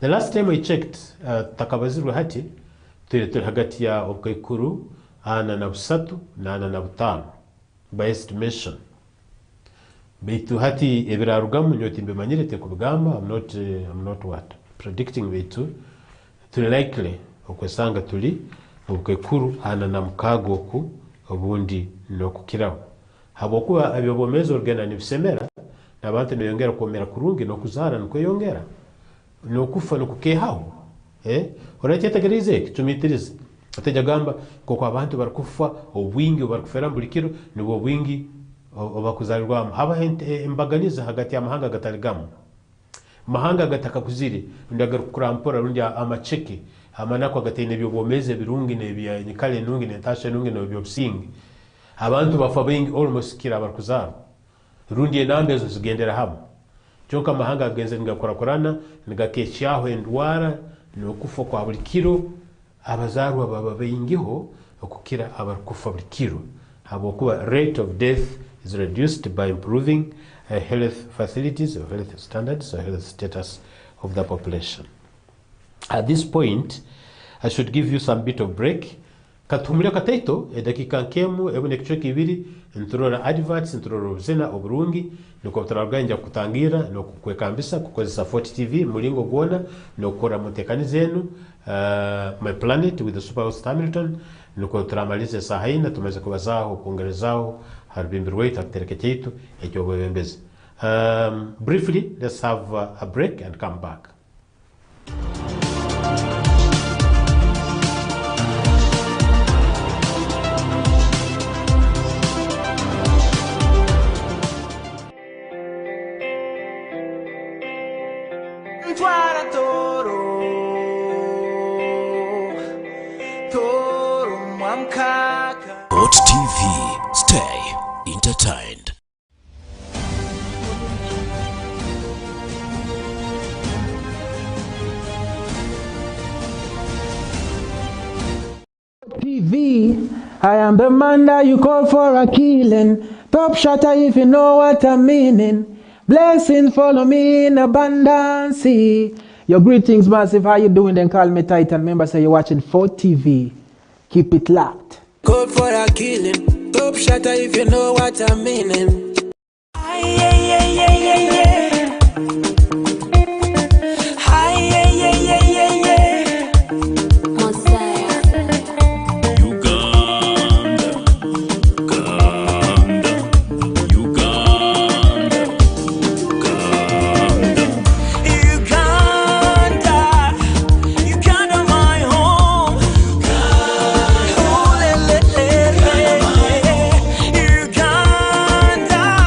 The last time I checked, takabazirwe hati turi hagati ya obukuru ana na busatu na ana na butano by estimation. Beitu hati ebirarugamu nyoti mbemanyire te kubigamba. I'm not what predicting beitu turi likely okwesanga tuli obukuru ana na mukago ku obundi no kukirawo habokuba abyobomezo organa nibisemera nabantu niyongera komera kurungi no kuzara no kweyongera no kufa no kukehaho oratetegerize kitumitirize atajagamba koko abantu barikufa obwingi barikufera mbulikiro nibo bwingi obakuzarirwamo haba embaganiza hagati y'amahanga gataligamu mahanga gataka kuziri ndagarukumpora rundi amacheki amanako gatene byobomeze birungi ne nyikale nungi ne tasha nungi no byobsingi abantu bafa bingi almost kira barikuzara rundi enambezo zigendera hamwe cyonka mahanga agenze ngakora korana ngakeshaho endwara n'okufa kwa buli kiro abazaarwa baba baingiho okukira abakufa buli kiro habwokuba rate of death is reduced by improving health facilities or health standards or health status of the population. At this point, I should give you some bit of break. Katumulio kataito edakika nkemu ebone kichwe kibiri nturora adverts nturora obuzina oburungi nuko turabwanja kutangira no kwekambisa kukozesa Fort TV mulingo gwona no kukora mutekani zenu my planet with the super host Hamilton nuko turamalize sahaina tumeze kubazaho kuongerezaho harbimbiri wetu akitereke chetu ekyo bwebembeze. Briefly, let's have a break and come back. Fort TV, stay entertained. TV, I am the man that you call for a killing. Top shotter if you know what I'm meaning. Blessing follow me in abundance. Your greetings, massive. How you doing? Then call me Titan. Remember, say you're watching Fort TV. Keep it locked. Call for a killing. Top shotter if you know what I'm meaning. Uganda.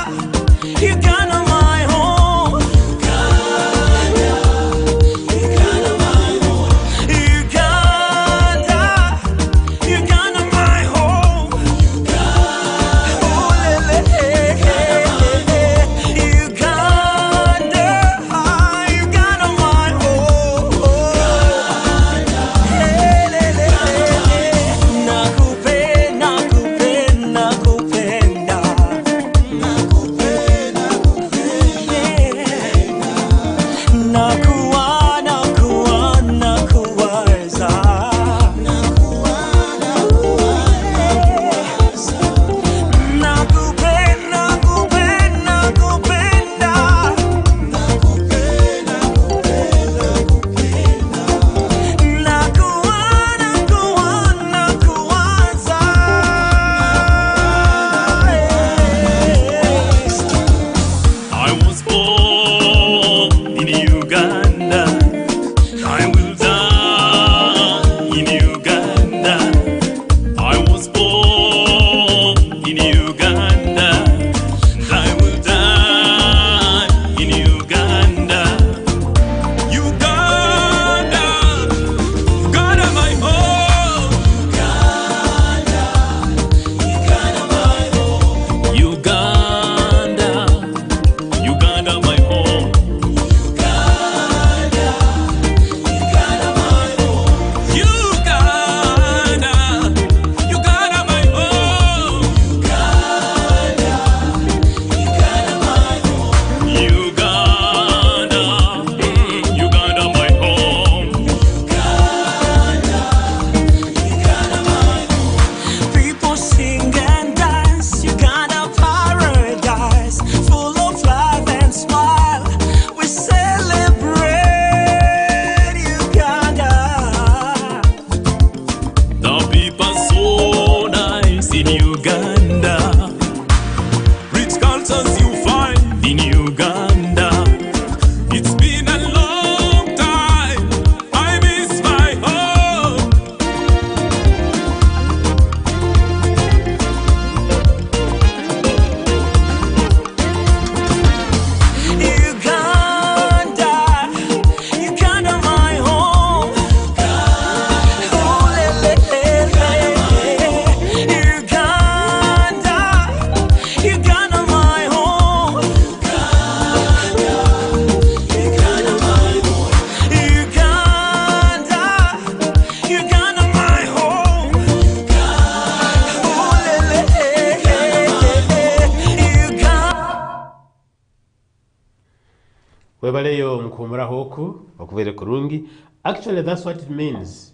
webaleyo mkuhumura hoku okubere kurungi. Actually that's what it means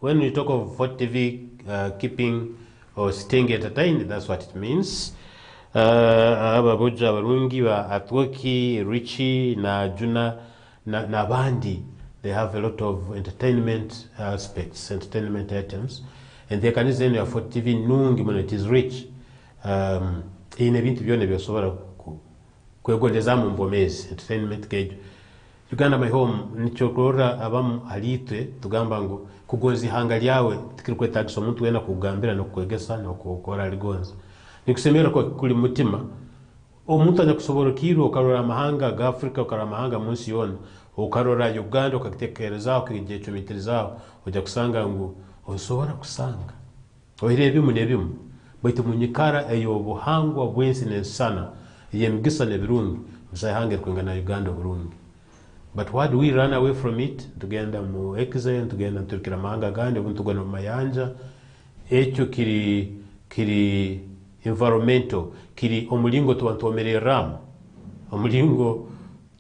when we talk of Fort TV keeping or staying entertained. That's what it means. Ababuja barungi ba Atwoki, Richie na Juna na Bandi, they have a lot of entertainment aspects, entertainment items, and they can use your Fort TV nungi when it is rich. In ebintu byone byosobora kwegondeza mu mbomezi entertainment kejo. Uganda my home nichokorora abamu alitwe tugamba ngo kugonza ihanga lyawe tikirikwetagisa omuntu wena kugambira no kwegesa no kukora ligonza. Nikusemera ko kuli mutima omuntu anya kusobora kiro ukarora amahanga ga Africa ukarora amahanga munsi yona ukarora Uganda ukakitekereza ukije cumitirizaho ujya kusanga ngo osobora kusanga ohirebe munebimu baitu munyikara eyo buhangwa bwensi sana yemgisa ne birungi musahange kwingana Uganda burungi. But why do we run away from it? Tugenda mu exile, tugenda turikira mahanga gandi ubuntu gwana mayanja echo kiri environmental, kiri omulingo tuwantuomerera omulingo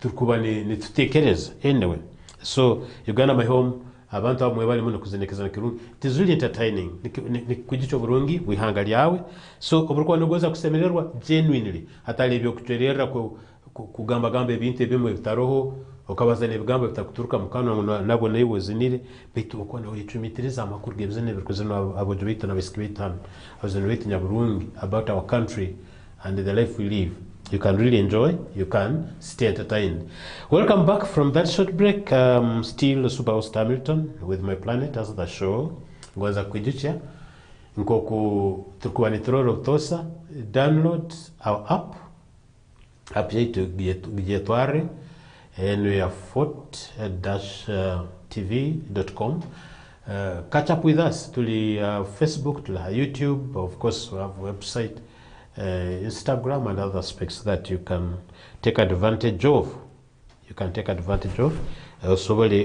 turikuba ni tutekereza. Anyway, so Uganda my home abantu abamwe bali muno kuzenekeza kirungi. It is really entertaining. Ni kujicho burungi wihanga lyawe. So oburukwa nogoza kusemererwa genuinely hatali byo kucherera kugamba gambe ebintu bimwe bitaroho okabaza nebigamba bitakuturuka mukano nabo nayiwe zinire bitu uko nawe yicumitiriza amakuru gebzene birikuzino abojo bita na biskibitano abazene bita nyaburungi about our country and the life we live. You can really enjoy, you can stay entertained. Welcome back from that short break. Still Super Host Hamilton with my Planet as the show. Ngoza kujicha nkoku turikuwa nitroro tosa. Download our app yetu gijetware and we are fort-tv.com. Catch up with us to Facebook, to YouTube, of course we have website, Instagram and other aspects that you can take advantage of. Sobole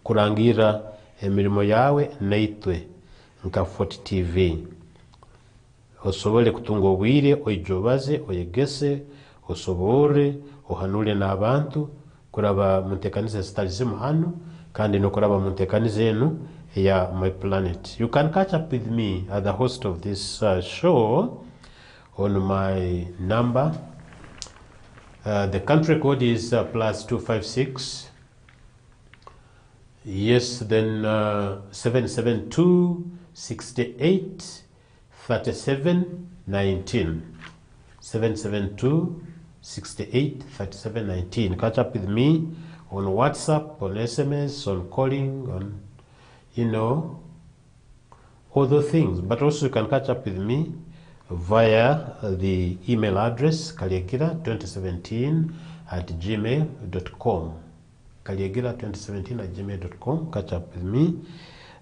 kurangira emirimo yawe naitwe nka Fort TV. Osobole kutunga obwire oijobaze oyegese osobore ohanule n'abantu kuraba muntekanize zitalizimu hano kandi no kuraba muntekanize enu ya My Planet. You can catch up with me as the host of this show on my number. The country code is +256. Yes, then 772 68 37 19. 772 68 37 19. Catch up with me on WhatsApp, on SMS, on calling, on all those things. But also you can catch up with me via the email address kaliegira2017@gmail.com. kaliegira2017@gmail.com. Catch up with me.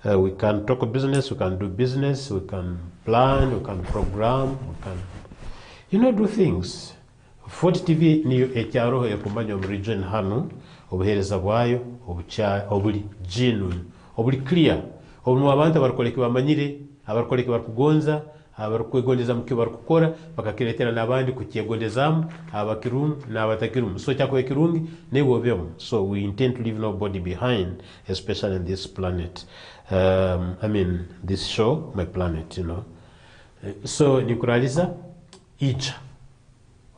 We can talk business, we can do business, we can plan, we can program, we can do things. Fort TV niyo ekyaro ekumanya mu region hano obuhereza bwayo obuli genuine obuli clear obunu abantu abarukoleki bamanyire abarukoleki barukugonza abarukwegondeza mukyo barukukora bakakiretera nabandi kukyegondezamu abakirumu n'abatakirumu so cyako ekirungi nebo byo. So we intend to leave nobody behind, especially in this planet. This show, My Planet, So nikuraliza icha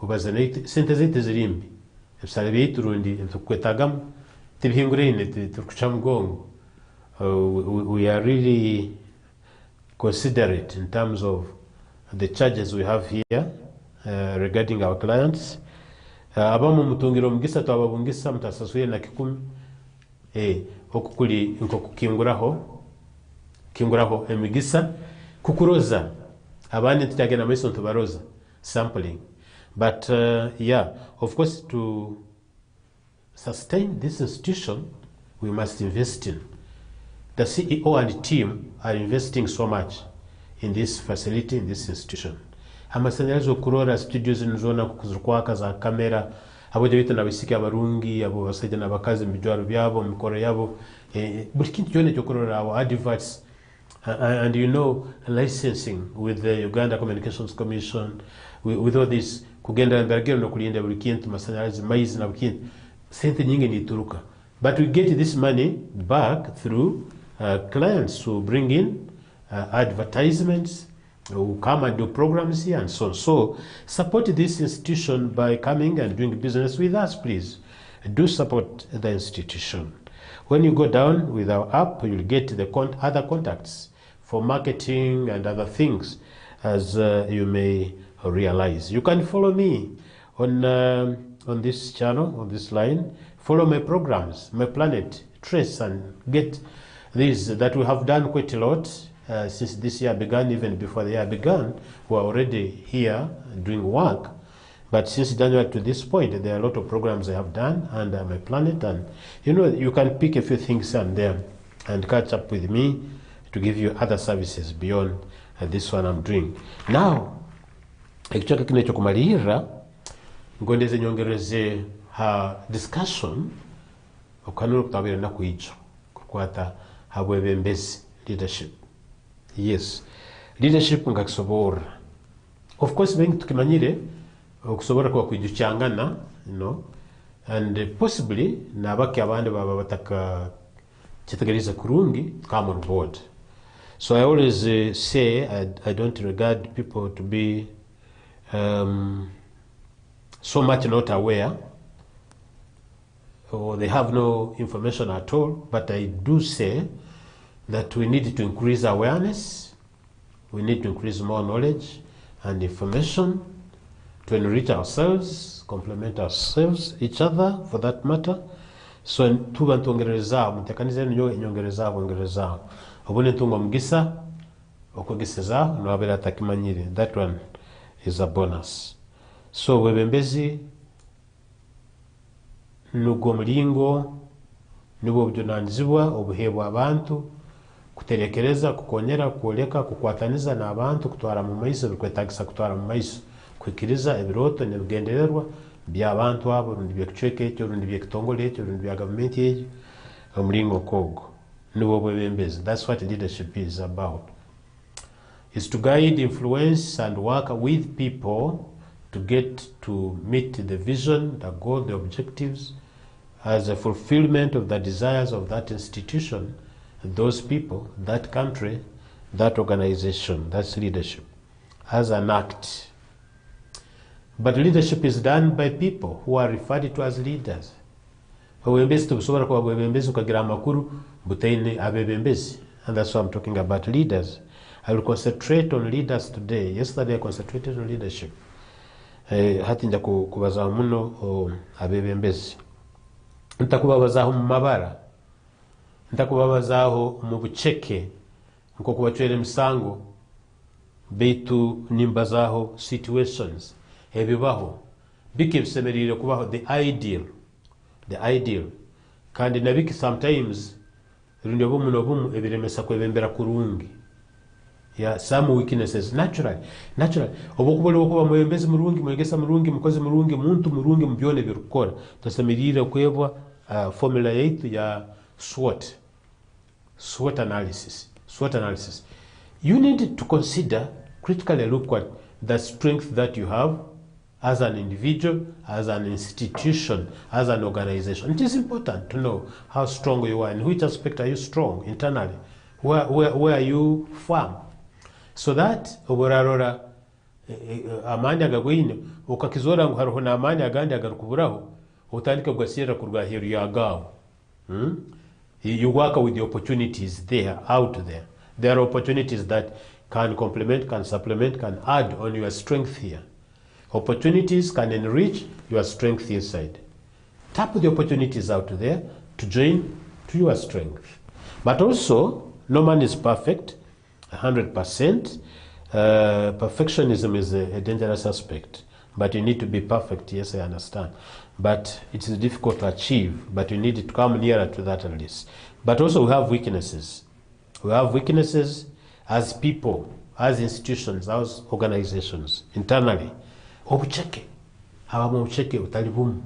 ubazane sente zite zirimbi ebisale biturundi tukwetagamu tibihingurene turkucha mugongo. We are really considerate in terms of the charges we have here regarding our clients. Abamu mutungiro mugisa twababungisa mutasasuye na 10 okukuli nkokukinguraho emigisa kukuroza abandi tutagena meso tubaroza sampling. But of course, to sustain this institution, we must invest in. The CEO and team are investing so much in this facility, in this institution. Amasanyalizo kurora studios nzona kuzukwaka za kamera, abo jabita na bisiki abarungi, abo basajja na bakazi mbijwaro byabo, mikoro yabo, buri kintu cyone cyo kurora abo adverts And you know, licensing with the Uganda Communications Commission, with all this, kugenda mbagiro no kulinda buli kintu masanyalazi maize na bukintu sente nyingi nituruka, but we get this money back through clients who bring in advertisements, who come and do programs here and so on. So support this institution by coming and doing business with us, please. Do support the institution. When you go down with our app, you'll get the other contacts for marketing and other things, as you may realize. You can follow me on this channel, on this line. Follow my programs, my Plannet, trace and get these that we have done quite a lot since this year began. Even before the year began, we are already here doing work. But since January to this point, there are a lot of programs I have done under my Plannet, and you know, you can pick a few things and there and catch up with me to give you other services beyond this one I'm doing. Now, ekichaka kino ekyokumalirira ngondeze nyongereze ha discussion okanula okutabira ennaku ijo kukwata habwebembezi leadership. Yes, leadership nga kisobora. Of course, bengi tukimanyire okusobora kwa kwijukyangana, you know, and possibly nabaki abandi baba bataka kitegereza kurungi come on board. So I always say I don't regard people to be so much not aware, or they have no information at all, but I do say that we need to increase awareness, we need to increase more knowledge and information to enrich ourselves, complement ourselves, each other for that matter. So tuba ntongereza mutekanize nyo enyongereza bongereza obone ntungo mugisa okugisiza no abera takimanyire. That one is a bonus. So webembezi nugo mulingo nubo bujunanzibwa obuhebwa abantu kuterekereza kukonyera kuoleka kukwataniza na abantu kutwara mu maiso bikwetagisa kutwara mu maiso kwikiriza ebiroto nebigendererwa by'abantu abo rundi byekuchweka ekyo rundi byekitongole ekyo rundi bya government ekyo omulingo kogo nubo bwebembezi. That's what leadership is about. Is to guide, influence and work with people to get to meet the vision, the goal, the objectives as a fulfillment of the desires of that institution, those people, that country, that organization. That's leadership as an act. But leadership is done by people who are referred to as leaders. Abebembezi tubusobora kuba abebembezi ukagira amakuru butaine abebembezi, and that's why I'm talking about leaders. I will concentrate on leaders today. Yesterday I concentrated on leadership. Hati nja kubazaho muno abebembezi. Ntakubabazaho mu mabara, ntakubabazaho mu buceke nko kubacwera emisango beitu nimbazaho situations ebibaho bike bisemerire kubaho the ideal kandi nabiki sometimes rundi obumu nobumu ebiremesa kwebembera kurungi. Yeah, some weaknesses naturally obukubola okuba mwebembezi murungi mwegesa murungi mukozi murungi muntu murungi mubyone birukora tusemerire kwebwa formula yaitu ya SWOT analysis. You need to consider, critically look at the strength that you have as an individual, as an institution, as an organization. It is important to know how strong you are. In which aspect are you strong internally? Where are you firm? So that oborarora amani agagwine ukakizora ngo hariho na amani agandi agarukuburaho utandika gwasira kurwa hiru yagaho. You work with the opportunities there, out there. There are opportunities that can complement, can supplement, can add on your strength here. Opportunities can enrich your strength inside. Tap the opportunities out there to join to your strength. But also, no man is perfect, 100%. Perfectionism is a dangerous aspect. But you need to be perfect, yes, I understand. But it is difficult to achieve, but you need to come nearer to that at least. But also we have weaknesses. We have weaknesses as people, as institutions, as organizations, internally. Obucheke. Habamu obucheke utali bumu.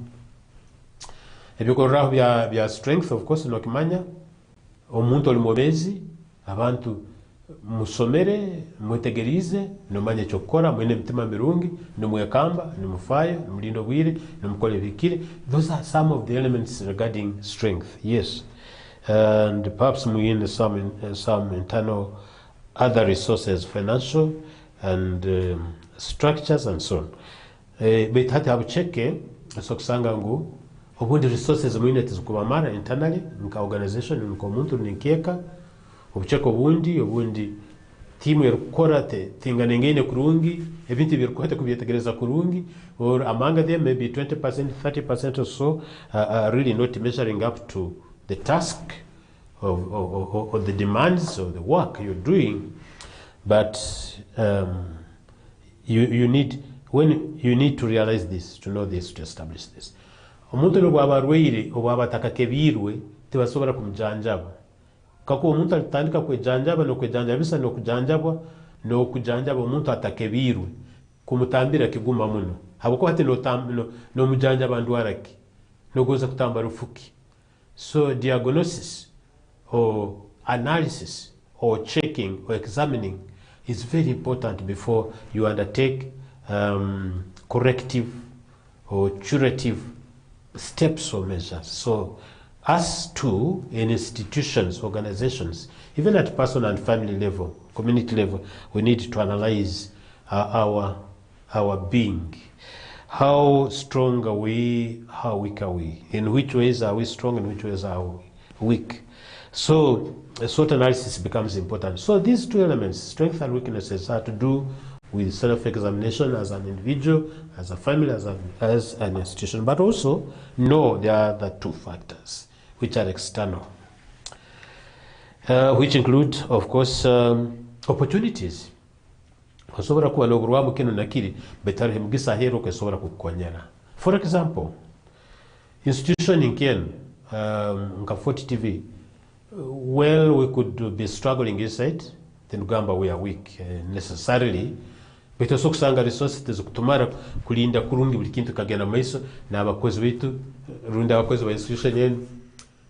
Ebyokorraho bya strength, of course, nokimanya. Omuntu oli mubezi, abantu musomere mwetegerize nomanye chokora mwene mtima mirungi nomwekamba nomufayo nomulindo bwire nomukole bikire. Those are some of the elements regarding strength. Yes, and perhaps mwine some internal other resources, financial and structures and so on. But hati habucheke so kusanga ngu obundi resources mwine tizikubamara internally nka organization nka omuntu ninkieka obucheke obundi timu yerukora tingana ngene kurungi ebintu birukota kubyetegereza kurungi, or among them maybe 20% 30% or so are really not measuring up to the task of the demands of the work you're doing. But you need to realize this, to know this, to establish this. Omuntu no bwabarweire obwabataka kebirwe tebasobora kumjanjaba kako omuntu alitandika kwejanjaba no kwejanjabisa no kujanjabwa no kujanjaba omuntu atakebirwe kumutambira kiguma muno habako hati no mujanjaba ndwaraki no goza kutamba rufuki. So diagnosis or analysis or checking or examining is very important before you undertake corrective or curative steps or measures. So us too, in institutions, organizations, even at personal and family level, community level, we need to analyze our being. How strong are we? How weak are we? In which ways are we strong? In which ways are we weak? So a SWOT analysis becomes important. So these two elements, strengths and weaknesses, are to do with self-examination as an individual, as a family, as an institution, but also know there are the two factors which are external, which include, of course, opportunities. For example, institution in Ken, Nkafoti TV, well, we could be struggling inside, then Gamba we are weak necessarily. Beto sokusanga resources tezukutumara kulinda kurungi buli kintu kagenda maiso na abakozi bitu runda abakozi ba institution yenu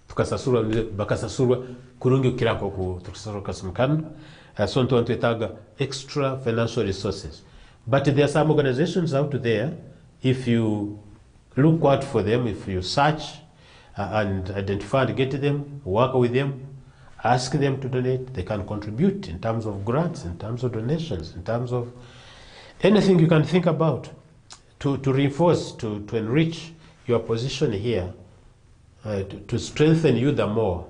tukasasurwa bakasasurwa kurungi kirako ku tukasasurwa kasumkana. So nto etaga extra financial resources. But there are some organizations out there, if you look out for them, if you search and identify and get them, work with them, ask them to donate, they can contribute in terms of grants, in terms of donations, in terms of anything you can think about to reinforce, to enrich your position here, to strengthen you the more,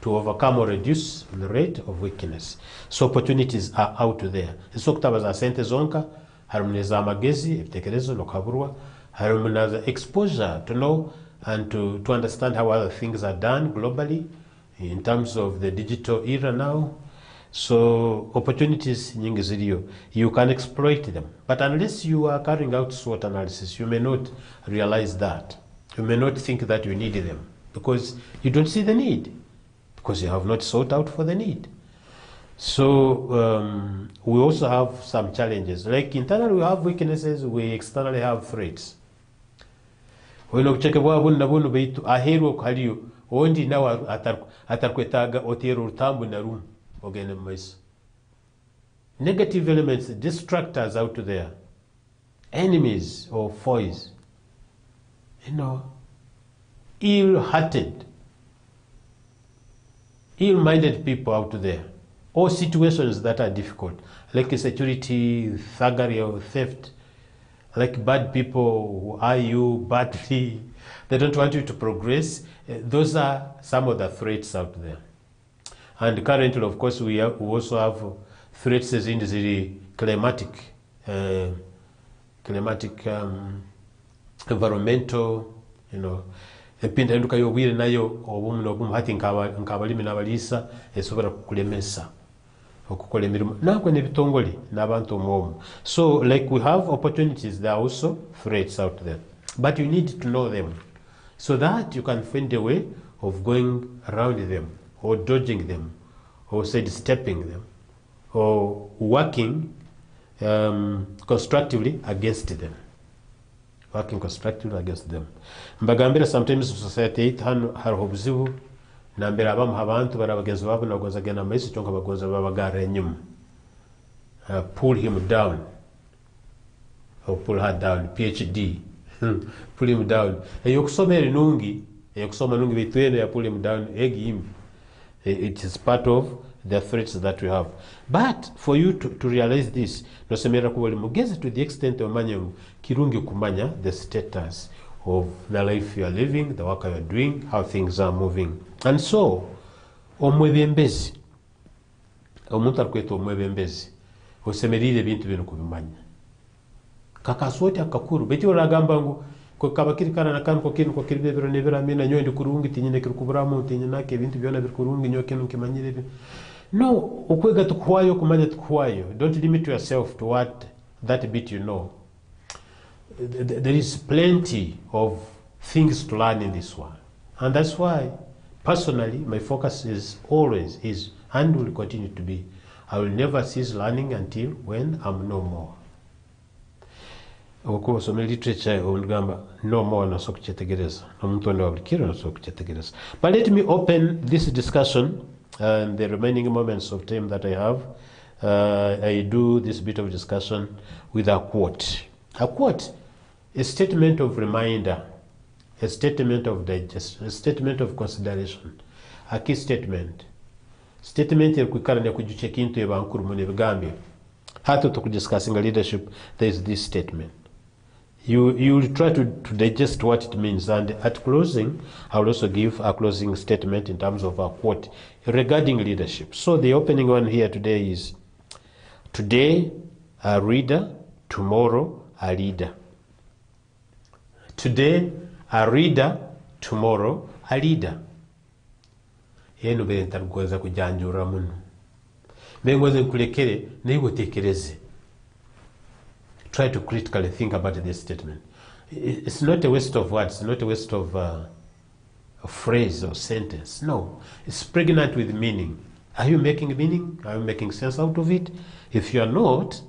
to overcome or reduce the rate of weakness. So opportunities are out there. So kutabaza sente zonka, harumneza magezi, ibitekerezo lokaburwa, harumneza exposure to know and to understand how other things are done globally in terms of the digital era now. So opportunities nyingi zilio, you can exploit them. But unless you are carrying out SWOT analysis, you may not realize that. You may not think that you need them because you don't see the need, because you have not sought out for the need. So we also have some challenges. Like internally we have weaknesses, we externally have threats. When you check bunu beitu ahero kaliyo ondi nawa atarkwetaga otero rutambu na room ogene mais. Negative elements, distractors out there, enemies or foes, ill-hearted, ill-minded people out there, or situations that are difficult, like insecurity, thuggery or theft, like bad people who eye you badly, they don't want you to progress. Those are some of the threats out there. And currently, of course, we also have threats in the climatic, environmental, epinda enduka yobwire nayo obumu nobumu hati nkabalimi nabalisa esobora kukulemesa okukola emirimo nakwe nebitongole n'abantu omwomu. So like we have opportunities, there are also threats out there, but you need to know them so that you can find a way of going around them or dodging them or sidestepping them or working constructively against them. Working constructively against them. Mbagambira sometimes society hariho obuzibu nambera abamu abantu barabagenzi babo nagoza gena maisi chonka bagoza babagara enyuma. Pull him down or pull her down, PhD. Pull him down. Eyokusomera nungi, eyokusoma nungi bitwene ya pull him down him. It is part of the threats that we have. But for you to realize this, nosemera kubali mugeze to the extent of manyangu kirungi kumanya the status of the life you are living, the work you are doing, how things are moving. And so, omwebembezi, omuntu alikweta omwebembezi, osemerire bintu bino kubimanya. Kakasoti akakuru, beti olagamba ngu kabakiri kana nakanu kwa kiribe biro nebera mina nyo ndi kurungi tinyine kirukuburamu tinyina ke bintu byona bikurungi nyo kenu kimanyire bi. No, okwega tukwayo kumanya tukwayo. Don't limit yourself to what that bit you know. There is plenty of things to learn in this one. And that's why, personally, my focus is always and will continue to be, I will never cease learning until when I'm no more. So literature no more na sokuchetegereza. But let me open this discussion and the remaining moments of time that I have. I do this bit of discussion with a quote. A quote, a statement of reminder, a statement of digest, a statement of consideration, a key statement. Statement ekwikara ne kujuche kintu ebankuru mu nebigambye. Hato tukudiscussing leadership, there is this statement. You will try to digest what it means, and at closing, I will also give a closing statement in terms of a quote regarding leadership. So the opening one here today is, today a reader, tomorrow a leader. Today a reader, tomorrow a leader. Yenu bere ntarugoza kujanjura muno. Mengoze nkulekere naiwe tekereze. Try to critically think about this statement. It's not a waste of words, it's not a waste of a phrase or sentence. No, it's pregnant with meaning. Are you making meaning? Are you making sense out of it? If you are not,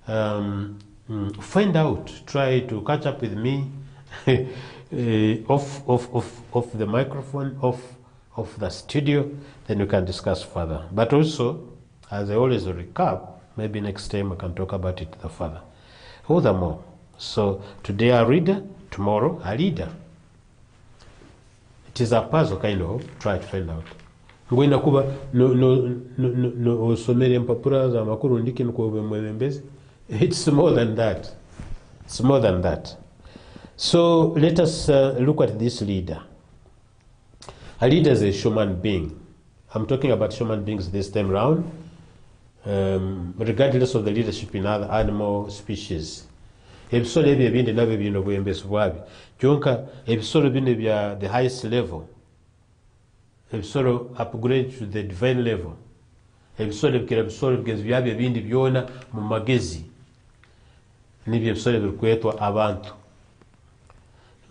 find out. Try to catch up with me off the microphone, off the studio, then we can discuss further. But also, as I always recap, maybe next time I can talk about it further. Furthermore, so today a reader, tomorrow a leader. It is a puzzle kind of, try to find out. Ngwina kuba no osomere mpapura za makuru ndiki nkuwe mwelembezi. It's more than that. It's more than that. So let us look at this leader. A leader is a human being. I'm talking about human beings this time around. Regardless of the leadership in other animal species. Ebisolo ebyo ebindi nabyo bino obwembezi bwabyo. Kyonka ebisolo bino bya the highest level. Ebisolo upgrade to the divine level. Ebisolo bikira bisolo bigezi byabyo ebindi byona mu magezi. Nibyo ebisolo bikwetwa abantu.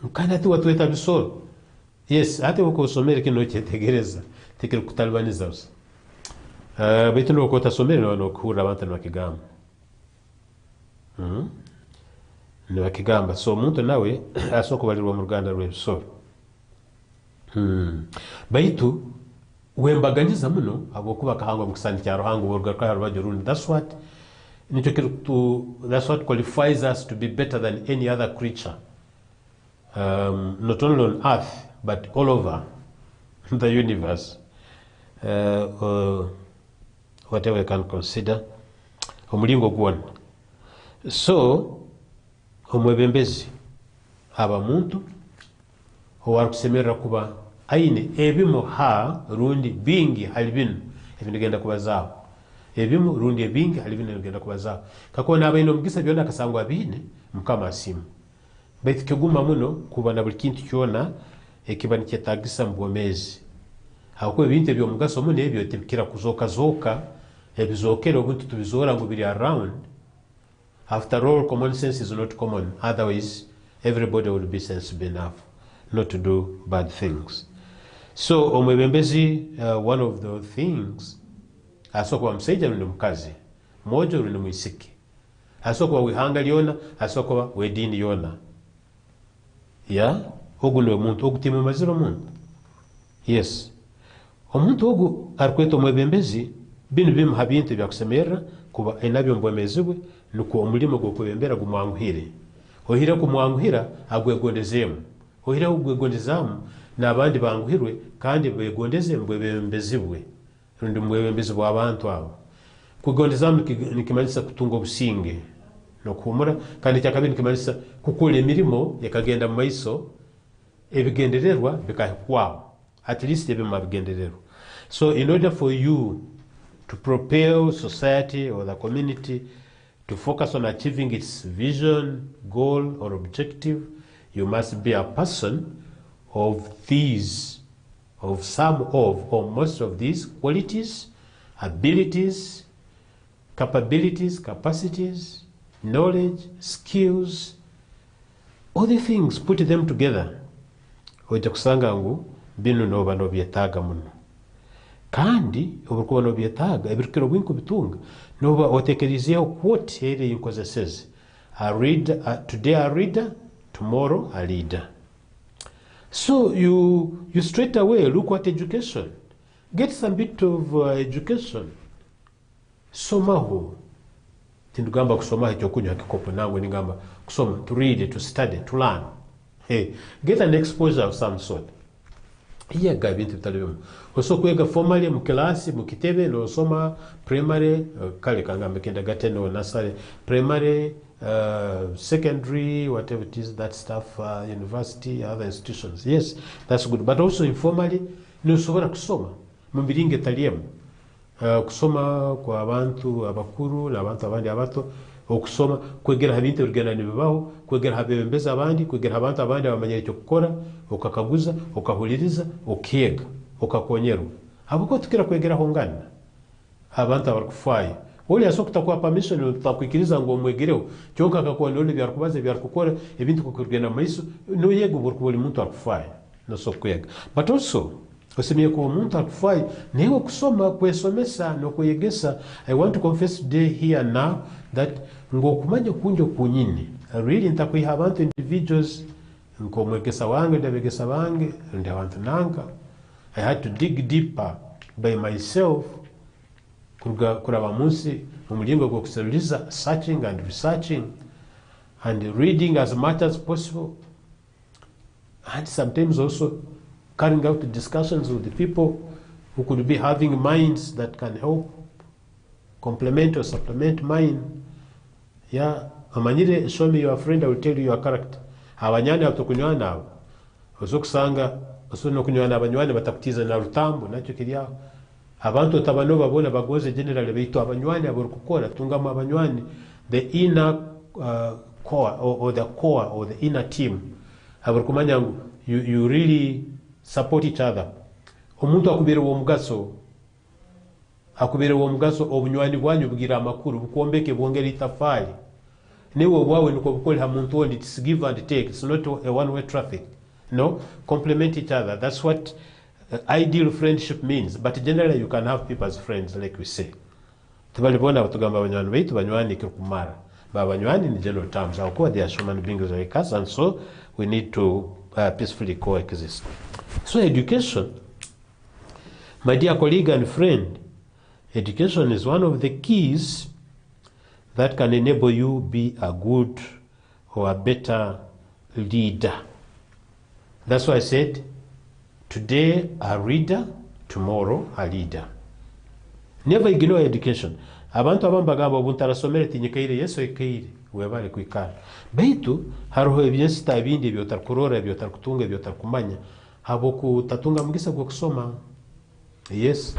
Nkana ati watweta bisolo. Yes, ate uko usomere kino kyetegereza. Tekere kutalibaniza usa. Baitu no kota somere no kuhura abantu no kigamba. No kigamba. So muntu nawe asoko balirwa mu Rwanda rw'ebisoro. Baitu wembaganiza muno abokuba kahangwa mu kisani kya ruhango borga kwa rubajo rundi. That's what qualifies us to be better than any other creature. Not only on earth but all over the universe. Whatever you can consider omulingo gwona. So omwebembezi aba muntu owarukusemerera kuba aine ebimu ha rundi bingi halibinu ebinigenda kubazao ebimu rundi ebingi halibinu ebinigenda kubazao kakona abaino mugisa byona kasangwa bine mukama asimu baitu kiguma muno kuba na buli kintu kyona ekiba nikyetagisa mbwomezi hakuba ebintu ebyomugaso muno ebyo tebikira kuzoka ebizokero obuntu tubizora ngo biri around. After all, common sense is not common. Otherwise, everybody will be sensible enough not to do bad things. So, omwebembezi, one of the things, asoko mseja rundi mukazi, mojo rundi muisiki. Asoko wihanga liona, asoko wedini yona. Ya? Ogunwe muntu, ogutime maziro muntu. Yes. omuntu ogu arikweta omwebembezi binu bimuha bintu byakusemerera kuba enabyo mbwemezi bwe nuko omulimo gw'okwebembera gumwanguhire ohire kumwanguhira agwegondezemu ohire ogwegondezaamu n'abandi banguhirwe kandi begondeze mbwebembezi bwe rundi mbwebembezi bw'abantu abo kwegondezaamu nikimanyisa kutunga obusinge nokuhumura kandi kyakabiri nikimanyisa kukola emirimo ekagenda mu maiso ebigendererwa bikahikwaho at least ebyo bigendererwa. So in order for you to propel society or the community to focus on achieving its vision, goal or objective, you must be a person of these, of some of or most of these qualities, abilities, capabilities, capacities, knowledge, skills, all the things, put them together. Oja kusanga ngu binu noba nobyetaaga muno. Kandi obukuba nobyetaaga ebirukiro bwinku bitunga noba otekerezeho quote eri yinkozeseze. Today a reader, tomorrow a leader. So you straight away look at education. Get some bit of education. Somaho. Tindugamba kusoma ekyokunywa kikopo nangwe ningamba kusoma, to read, to study, to learn. Hey, get an exposure of some sort. Iyega bintu bitalimu. Oso kwega formally mu class mu kitebe no soma primary kale kangambe kindergarten or nursery, primary, secondary, whatever it is, that stuff, university, other institutions. Yes, that's good. But also informally no sobora kusoma mu biringe taliemu. Kusoma kwa abantu abakuru n'abantu abandi abato okusoma kwegera habintu bigenda nibibaho kwegera habembeza abandi kwegera abantu abandi abamanya icyo gukora okakaguza okahuliriza okega okakonyeru abuko tukira kwegera hongana abantu abakufaye oli asokta kwa permission utakwikiriza ngo omwegereho cyonka akakuwa none byarkubaze byarkukora ebintu kukugenda maiso no yego burkuboli muntu akufaye no sokwega. But also osemye ko omuntu akufaye neho kusoma kwesomesa no kuyegesa. I want to confess today here now that ngokumanya kunjo kunyini really ntakwiha abantu individuals nkomwegesa wange ndabegesa bange ndi abantu nanka. I had to dig deeper by myself kuraba munsi umulingo gwo kuseruriza searching and researching and reading as much as possible and sometimes also carrying out discussions with the people who could be having minds that can help complement or supplement mine. Yeah, amanyire show me your friend, I will tell you your character. Abanyani abatokunywana abo ozokusanga osono kunywana abanywane batakutiza na rutambo nacyo kiryaho abantu otabano babona bagoze general beito abanywane aborukukora tungama abanywane the inner core or the core or the inner team aborukumanya you really support each other. Omuntu akubere wo mugaso obunywani bwanyu bugira amakuru bukombeke bwongera itafali newe bwawe nuko bukole hamuntu ondi, it's give and take, it's not a one-way traffic. No, complement each other. That's what ideal friendship means. But generally you can have people as friends, like we say. Tubalibona batugamba abanywani baitu banywani kirukumara ba banywani in general terms akokuba they are human beings like us, and so we need to peacefully coexist. So education, my dear colleague and friend, education is one of the keys that can enable you be a good or a better leader. That's why I said, today a reader, tomorrow a leader. Never ignore education. Abantu abambagamba obuntu arasomere tinyikaire yeso ikaire webale kwikara. Baitu haroho ebyesta ebindi byotarkurora ebyotarkutunga ebyotarkumanya haboku tatunga mugisa gwo kusoma. Yes.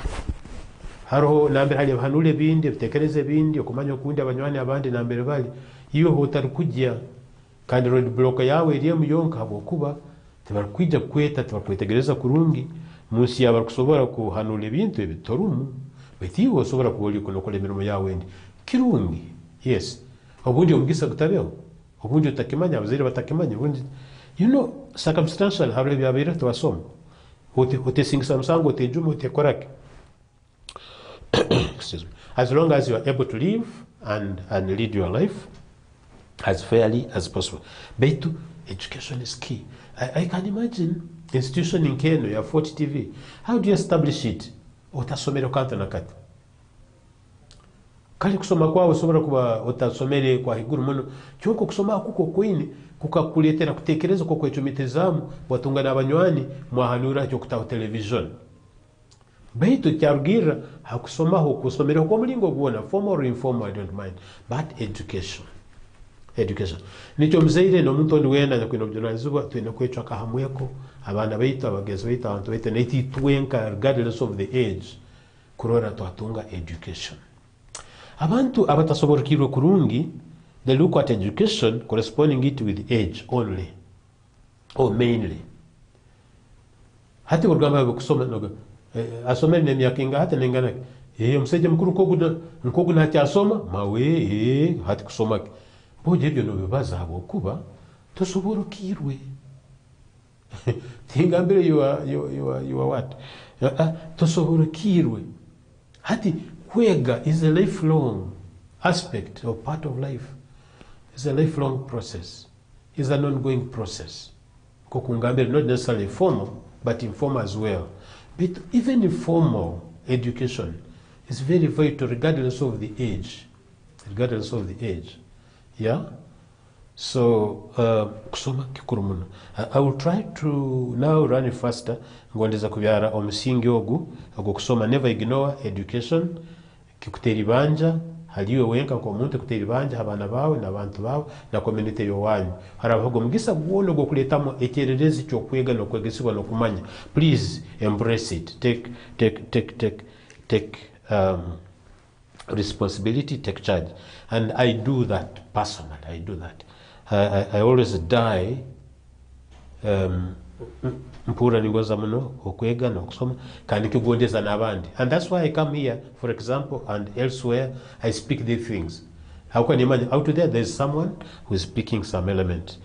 Haroho nambere hali hanule bindi bitekereze bindi okumanya okundi abanywani abandi nambere bali iyo hotarkujya kandi road block yawe iriye muyonka habokuba tebarkwija kweta tebarkwetegereza kurungi munsi yabakusobora kuhanula ebintu ebitorumu betiwo osobora kuboli kuno kole mirimo yawe ndi kirungi. Yes, obundi omugisa gutabeho obundi utakimanya abazire batakimanya obundi circumstantial habule byabira tubasoma otesingisa musango otejuma otekorake. Excuse me. As long as you are able to live and lead your life as fairly as possible. But education is key. I can imagine institution nkeno ya Fort TV, how do you establish it? Otasomere kanto na kati. Kali kusoma kwawe sobora kuba otasomere kwa higuru muno, cyoko kusoma kuko kwini kukakuletera kutekereza ko kwecumitezamu watunga n'abanywani mwahanura cyo kutaho television. Baitu cyarugira hakusomaho kusomera kwa mulingo guona formal or informal, I don't mind, but education nicho mzaire no muntu ndi wena nyakwino byonalizuba twine kwecwa kahamweko abana baitu abagezi baitu abantu baitu neti twenka regardless of the age kurora twatunga education. Abantu abatasoborukirwe kurungi, they look at education corresponding it with age only or mainly. Hati urugamba kusoma noga asomere nemyaka inga hata nengana museje mukuru nkogu na cyasoma mawe hati kusoma boje ibyo no bibaza abo kuba tosoborukirwe. Tingambere you are what tosoborukirwe. Hati kwega is a lifelong aspect or part of life. It's a lifelong process. It's an ongoing process. Kokungambere not necessarily formal, but informal as well. But even informal education is very vital regardless of the age. Regardless of the age. Yeah? So, kusoma kikurumuno. I will try to now run it faster. Ngondeza kubyara omusingi ogu kusoma. Never ignore education. Kikuteri banja haliwe wenka kwa muntu kuteri banja abana bawe na abantu bawe na community yowanyu. Harabago mugisa guono go kuletamo ekererezi cyo kwega no kwegesibwa no kumanya. Please embrace it. Take responsibility, take charge. And I do that personally. I do that. I always die mpura ningoza muno okwega na kusoma kandi kigondeza nabandi. And that's why I come here, for example, and elsewhere I speak these things. How can you imagine out there is someone who is speaking some element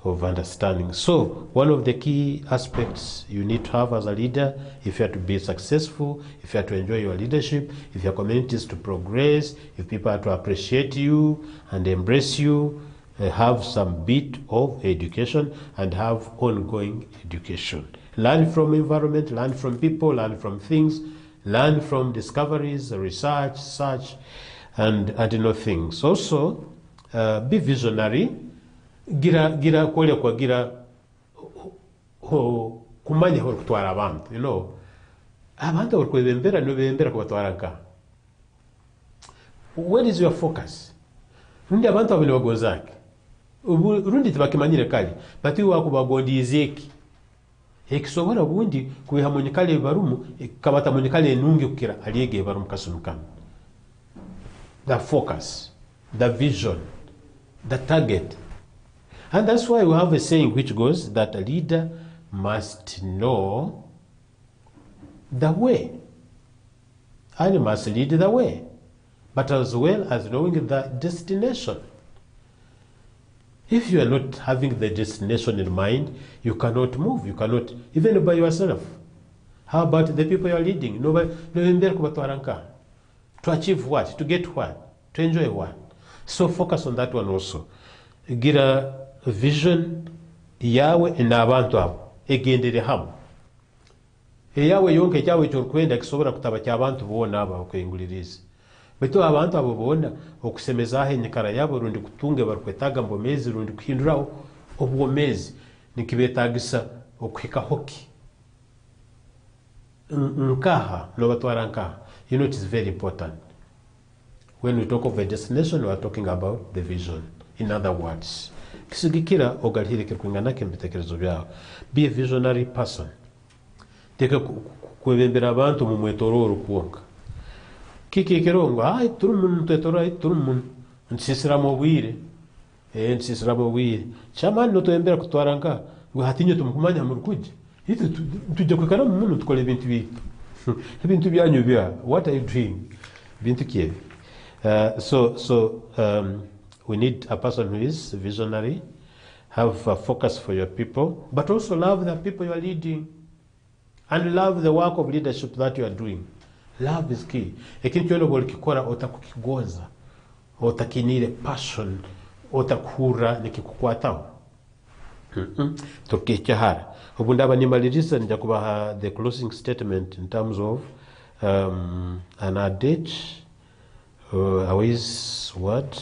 of understanding. So one of the key aspects you need to have as a leader, if you are to be successful, if you are to enjoy your leadership, if your community is to progress, if people are to appreciate you and embrace you, have some bit of education and have ongoing education. Learn from environment, learn from people, learn from things, learn from discoveries, research, search, and things. Also, be visionary. Gira kwele kwa gira kumanya hori kutwara abantu, you know. Abantu hori kwebembera no bembera kubatwara nka. Where is your focus? Rundi abantu abili wagonzaki. Rundi tibakimanyire kali, bati wakubagondi izeki. Ekisobora bundi kubihamonyekale barumu kabata monyekale nungi kukira aliyege barumu kasunukana. The focus, the vision, the target. And that's why we have a saying which goes that a leader must know the way and must lead the way, but as well as knowing the destination. If you are not having the destination in mind, you cannot move, you cannot, even by yourself. How about the people you are leading? To achieve what? To get what? To enjoy what? So focus on that one also. Gira vision yawe na abantu abo egendere hamwe. Yawe yonke cyawe cyo kwenda kisobora kutaba cy'abantu bona aba kwenguliriza. Beto abantu abo bona okusemeza henyekara yabo rundi kutunge barukwetaga mbomezi rundi kuhindura obwomezi nikibetagisa okuhika hoki. Nkaha no batwara nkaha. You know, it is very important. When we talk of a destination, we are talking about the vision. In other words, kisigikira ogalhirike kwingana kembitekerezo byao. Be a visionary person. Teka kwebembera abantu mu mwetororo kuonka. Kiki kirongo turi umuntu etora turi umuntu nsisira mu bwire nsisira mu bwire chamani no toembera kutwara nka ngo hatinyo tumukumanya mu rukuje ite tujye kwekana mu muntu tukole ibintu byanyu bya what are you doing bintu kiye. We need a person who is visionary, have a focus for your people, but also love the people you are leading and love the work of leadership that you are doing. Love is key. Ekintu cyono boli kikora otakukigonza, otakinire passion, otakura nikikukwatao. tukichahara ubundi abanimaliza nja kubaha the closing statement in terms of an adage, a wise word,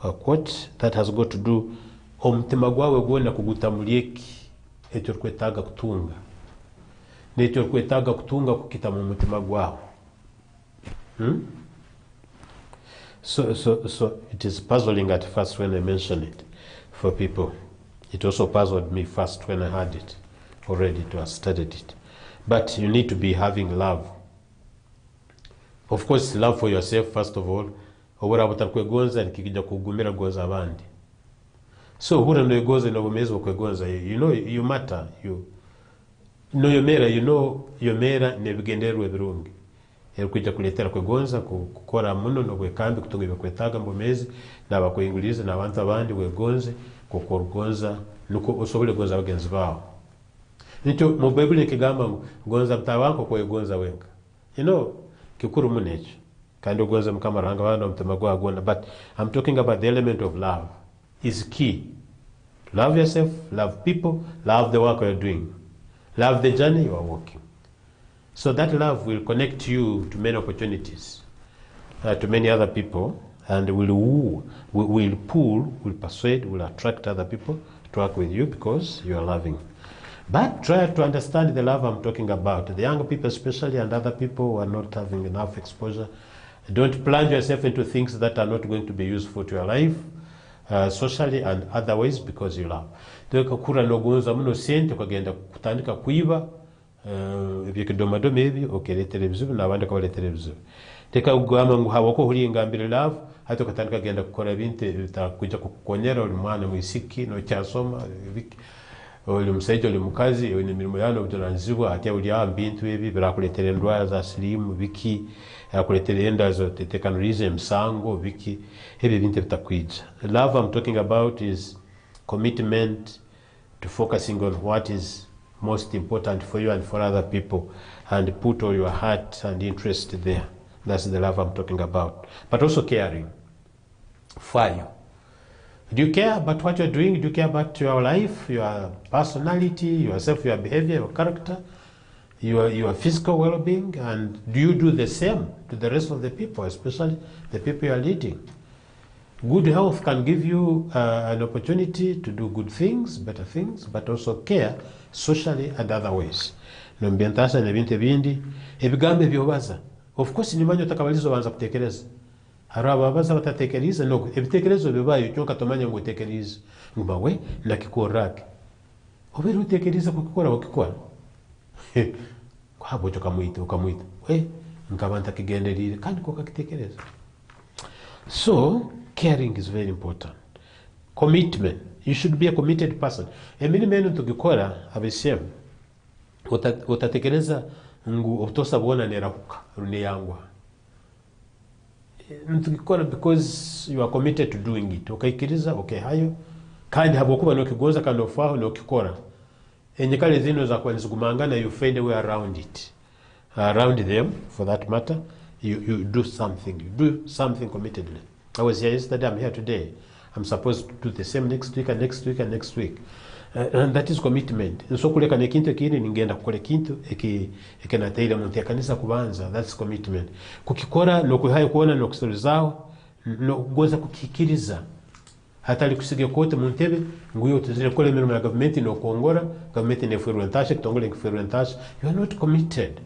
a quote that has got to do omutima gwawe gwona kugutamulyeki ekyo kwetaga kutunga nekyo kwetaga kutunga kukita mu mutima gwawe. So it is puzzling at first when I mention it for people. It also puzzled me first when I heard it already to have studied it. But you need to be having love. Of course, love for yourself first of all. Obura butakwegonza nikijja kugumira goza abandi. So hura no egoze no bumezo kwegonza, you know you matter, you know your mera nebigenderwe birungi. Kujja kuletera kwegonza kukora muno no kwekambi kutunga ibikwetaga mbomezi n'abakwinguriza n'abantu abandi kwegonze kukorgonza nuko usobole gonza bagenzi bawo. Nicyo mu Bible kigamba gonza mtawanko kwegonza wenga. Kikuru munecho kandi ogonza mukamaranga bana mutema gwagona, but I'm talking about the element of love is key. Love yourself, love people, love the work you're doing, love the journey you are walking. So that love will connect you to many opportunities, to many other people, and will woo, will pull, will persuade, will attract other people to work with you because you are loving. But try to understand the love I'm talking about. The young people especially, and other people who are not having enough exposure. Don't plunge yourself into things that are not going to be useful to your life, socially and otherwise, because you love. Teka kura nogonza muno sente ukagenda kutandika kuiba ebyekidomadomo ebyo okeretera ebizibu n'abandi akabaletera ebizibu. Teka ugamba ngu hawako huli ngambire love hati ukatandika genda kukora bintu bitakujja kukukonyera oli mwana mwisiki no kyasoma oli musajja oli mukazi ni mirimo yano butonanzibwa ati uli bintu ebi birakuletera endwara za silimu biki akuletera enda zo tekanurize emsango biki ebi bintu bitakwija. Love I'm talking about is commitment to focusing on what is most important for you and for other people, and put all your heart and interest there. That's the love I'm talking about. But also caring for you. Do you care about what you're doing? Do you care about your life, your personality, yourself, your behavior, your character, your physical well-being? And do you do the same to the rest of the people, especially the people you are leading? Good health can give you an opportunity to do good things, better things, but also care socially and other ways. Nombientasa nebintu ebindi ebigambo ebyobaza. Of course nimanyo takabalizo banza kutekereza. Haro ababaza batatekereza no ebitekerezo bibayo cyo katomanya ngo tekereza. Ngba we nakikorake. Obero utekereza kukikora ukikora. Kwabo cyo ukamwita. We nkabanta kigenderire kandi ko kakitekereza. So caring is very important. Commitment. You should be a committed person. Emini menu tugikora abeshem. Utatekereza ngu otosa bona nerahuka rune yangwa. Tugikora because you are committed to doing it. Ukaikiriza okay hayo kandi habokuba no kigonza kandi ofaho no kikora. Enyekale zino za kwa nzugumangana you find a way around it. Around them for that matter. You do something. You do something committedly. I was here yesterday, I'm here today. I'm supposed to do the same next week and next week and next week. And that is commitment. So kuleka ne kintu kindi ningenda kukole kintu ekenataira muntu yakanisa kubanza. That's commitment. Kukikora no kuhaye kuona no kusolizao no goza kukikiriza. Hatali kusige kote muntebe nguyo tuzire kole mirimo ya government no kuongora government ne furuentashe kitongole kifuruentashe. You are not committed.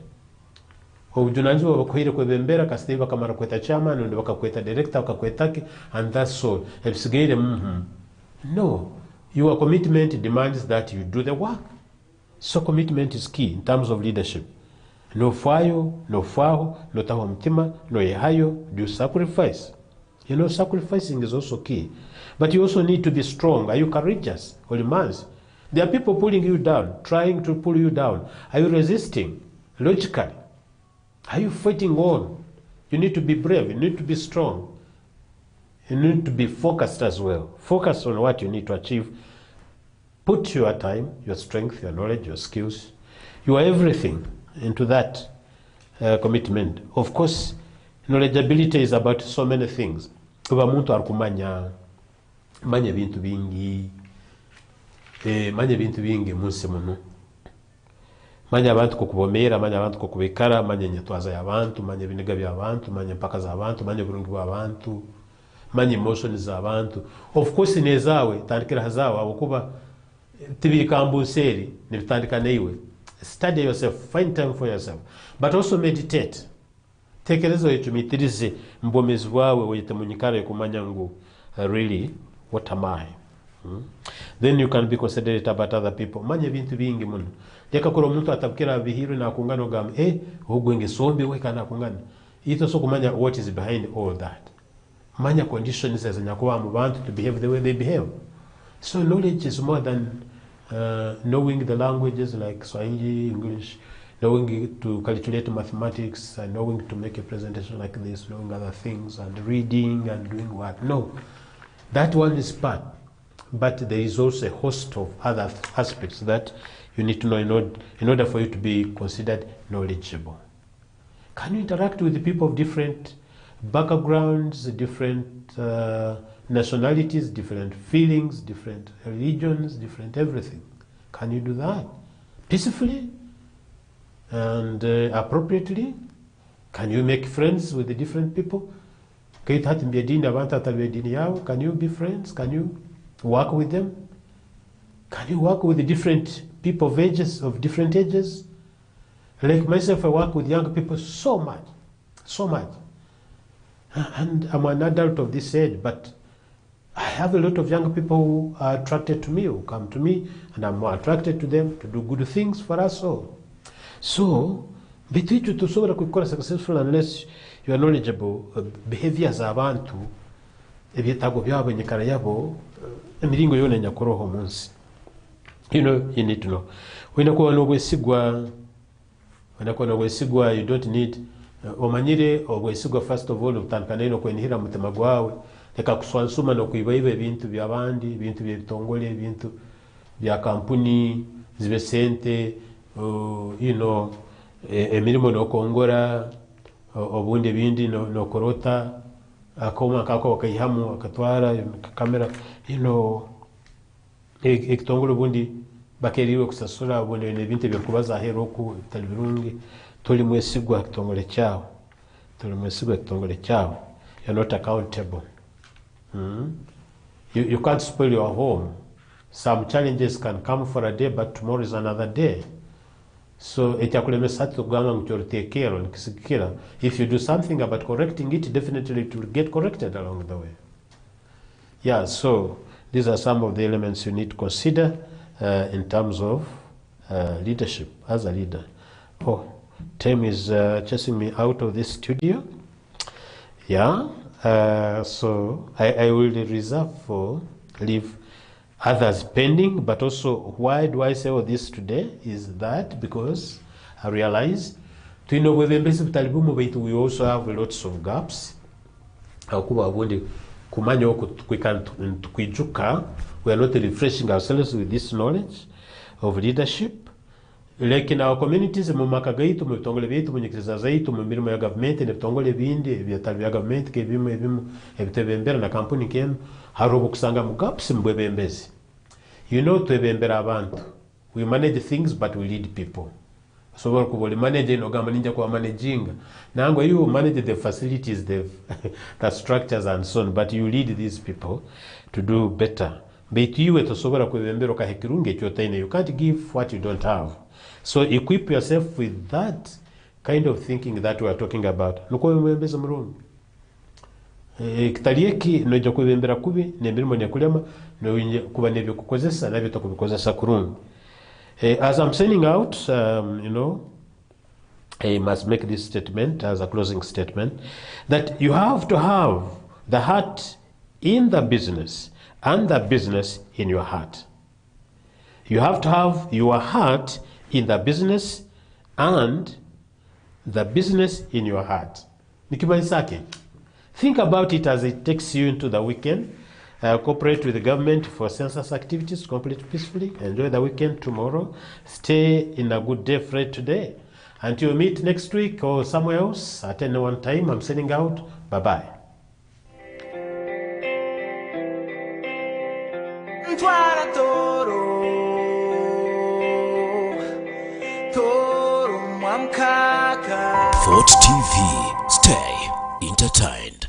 Ujunanzi wabakuhire kwebembera kasite bakamara kweta chairman ndo bakakweta director bakakwetake and that's all. Ebisigaire No, your commitment demands that you do the work. So commitment is key in terms of leadership. No fayo, no faho, no tawa mtima, no yehayo, do sacrifice. Sacrificing is also key. But you also need to be strong. Are you courageous? Olimans. There are people pulling you down, trying to pull you down. Are you resisting? Logically. Are you fighting on? You need to be brave. You need to be strong. You need to be focused as well. Focus on what you need to achieve. Put your time, your strength, your knowledge, your skills, your everything into that commitment. Of course, knowledgeability is about so many things. Kuba muntu arukumanya manya bintu bingi. manya bintu bingi munsi muno manya abantu kokubomera manya abantu kokubekara manya nyetwaza y'abantu manya biniga by'abantu manya mpaka z'abantu manya burungi bw'abantu manya emotions z'abantu of course nezawe tandikira hazawe abokuba tibikambuseri nibitandika neiwe study yourself find time for yourself but also meditate tekereza ekimitirize mbomezi bwawe weyite munyikara yokumanya ngu really what am I then you can be considerate about other people manya bintu bingi muno leka kora omuntu atabukira bihiro nakungana ogamba ogwenge sombe we kana kungana ito so kumanya what is behind all that manya conditions ezenyakuba mu bantu to behave the way they behave. So knowledge is more than knowing the languages like Swahili, English, knowing to calculate mathematics, and knowing to make a presentation like this, knowing other things, and reading and doing what. No, that one is part. But there is also a host of other aspects that you need to know in order for you to be considered knowledgeable. Can you interact with the people of different backgrounds, different nationalities, different feelings, different religions, different everything? Can you do that peacefully and appropriately? Can you make friends with the different people? Can you be friends? Can you work with them? Can you work with the different people of ages, of different ages? Like myself, I work with young people so much, so much. And I'm an adult of this age, but I have a lot of young people who are attracted to me, who come to me, and I'm more attracted to them to do good things for us all. So, between you to so successful unless you are knowledgeable behaviors abantu ebyetago byabo nyekara yabo emiringo yone nyakoroho munsi. You need to know. When you don't need omanyire obwesigwa first of all utandukana ino kwenihira mutima gwawe leka kuswansuma no kuibaiba ebintu by'abandi ebintu by'ebitongole ebintu bya kampuni zibe sente emirimo no kongora obundi bindi no korota akoma kako kayihamu akatwara kamera ekitongole bundi bakeriwe kusasura ubundi ebintu byokubaza hero ku talibirungi tuli mwesigwa kitongole chao you're not accountable. You can't spoil your home. Some challenges can come for a day, but tomorrow is another day. So if you do something about correcting it, definitely it will get corrected along the way. Yeah, so these are some of the elements you need to consider in terms of leadership as a leader. Time is chasing me out of this studio. Yeah, so I will reserve for leave others pending, but also why do I say all this today is that because I realize we also have lots of gaps. We are not refreshing ourselves with this knowledge of leadership. Like in our communities, mu maka gaitu, mu bitongole bitu, mu nyikiriza zaitu, mu mirimo ya government, ne bitongole bindi, ebyatali bya government ke ebimu ebitebembera na kampuni kenu, harobo kusanga mu gaps mbwebembezi. Twebembera abantu. We manage things but we lead people. So we manage inogamba ninja kwa managing. Nango you manage the facilities, the structures and so on, but you lead these people to do better. But you can't give what you don't have. So equip yourself with that kind of thinking that we are talking about. Kitalieki noja kwebembera kubi nemirimo nyakulema no kuba nebyo kukozesa nabyo tokubikozesa kurungi. As I'm sending out, I must make this statement as a closing statement that you have to have the heart in the business and the business in your heart. You have to have your heart in the business and the business in your heart. Think about it as it takes you into the weekend. Cooperate with the government for census activities, complete peacefully. Enjoy the weekend tomorrow. Stay in a good day, Fred, today. Until we meet next week or somewhere else at any one time, I'm sending out. Bye-bye. Fort TV, stay entertained.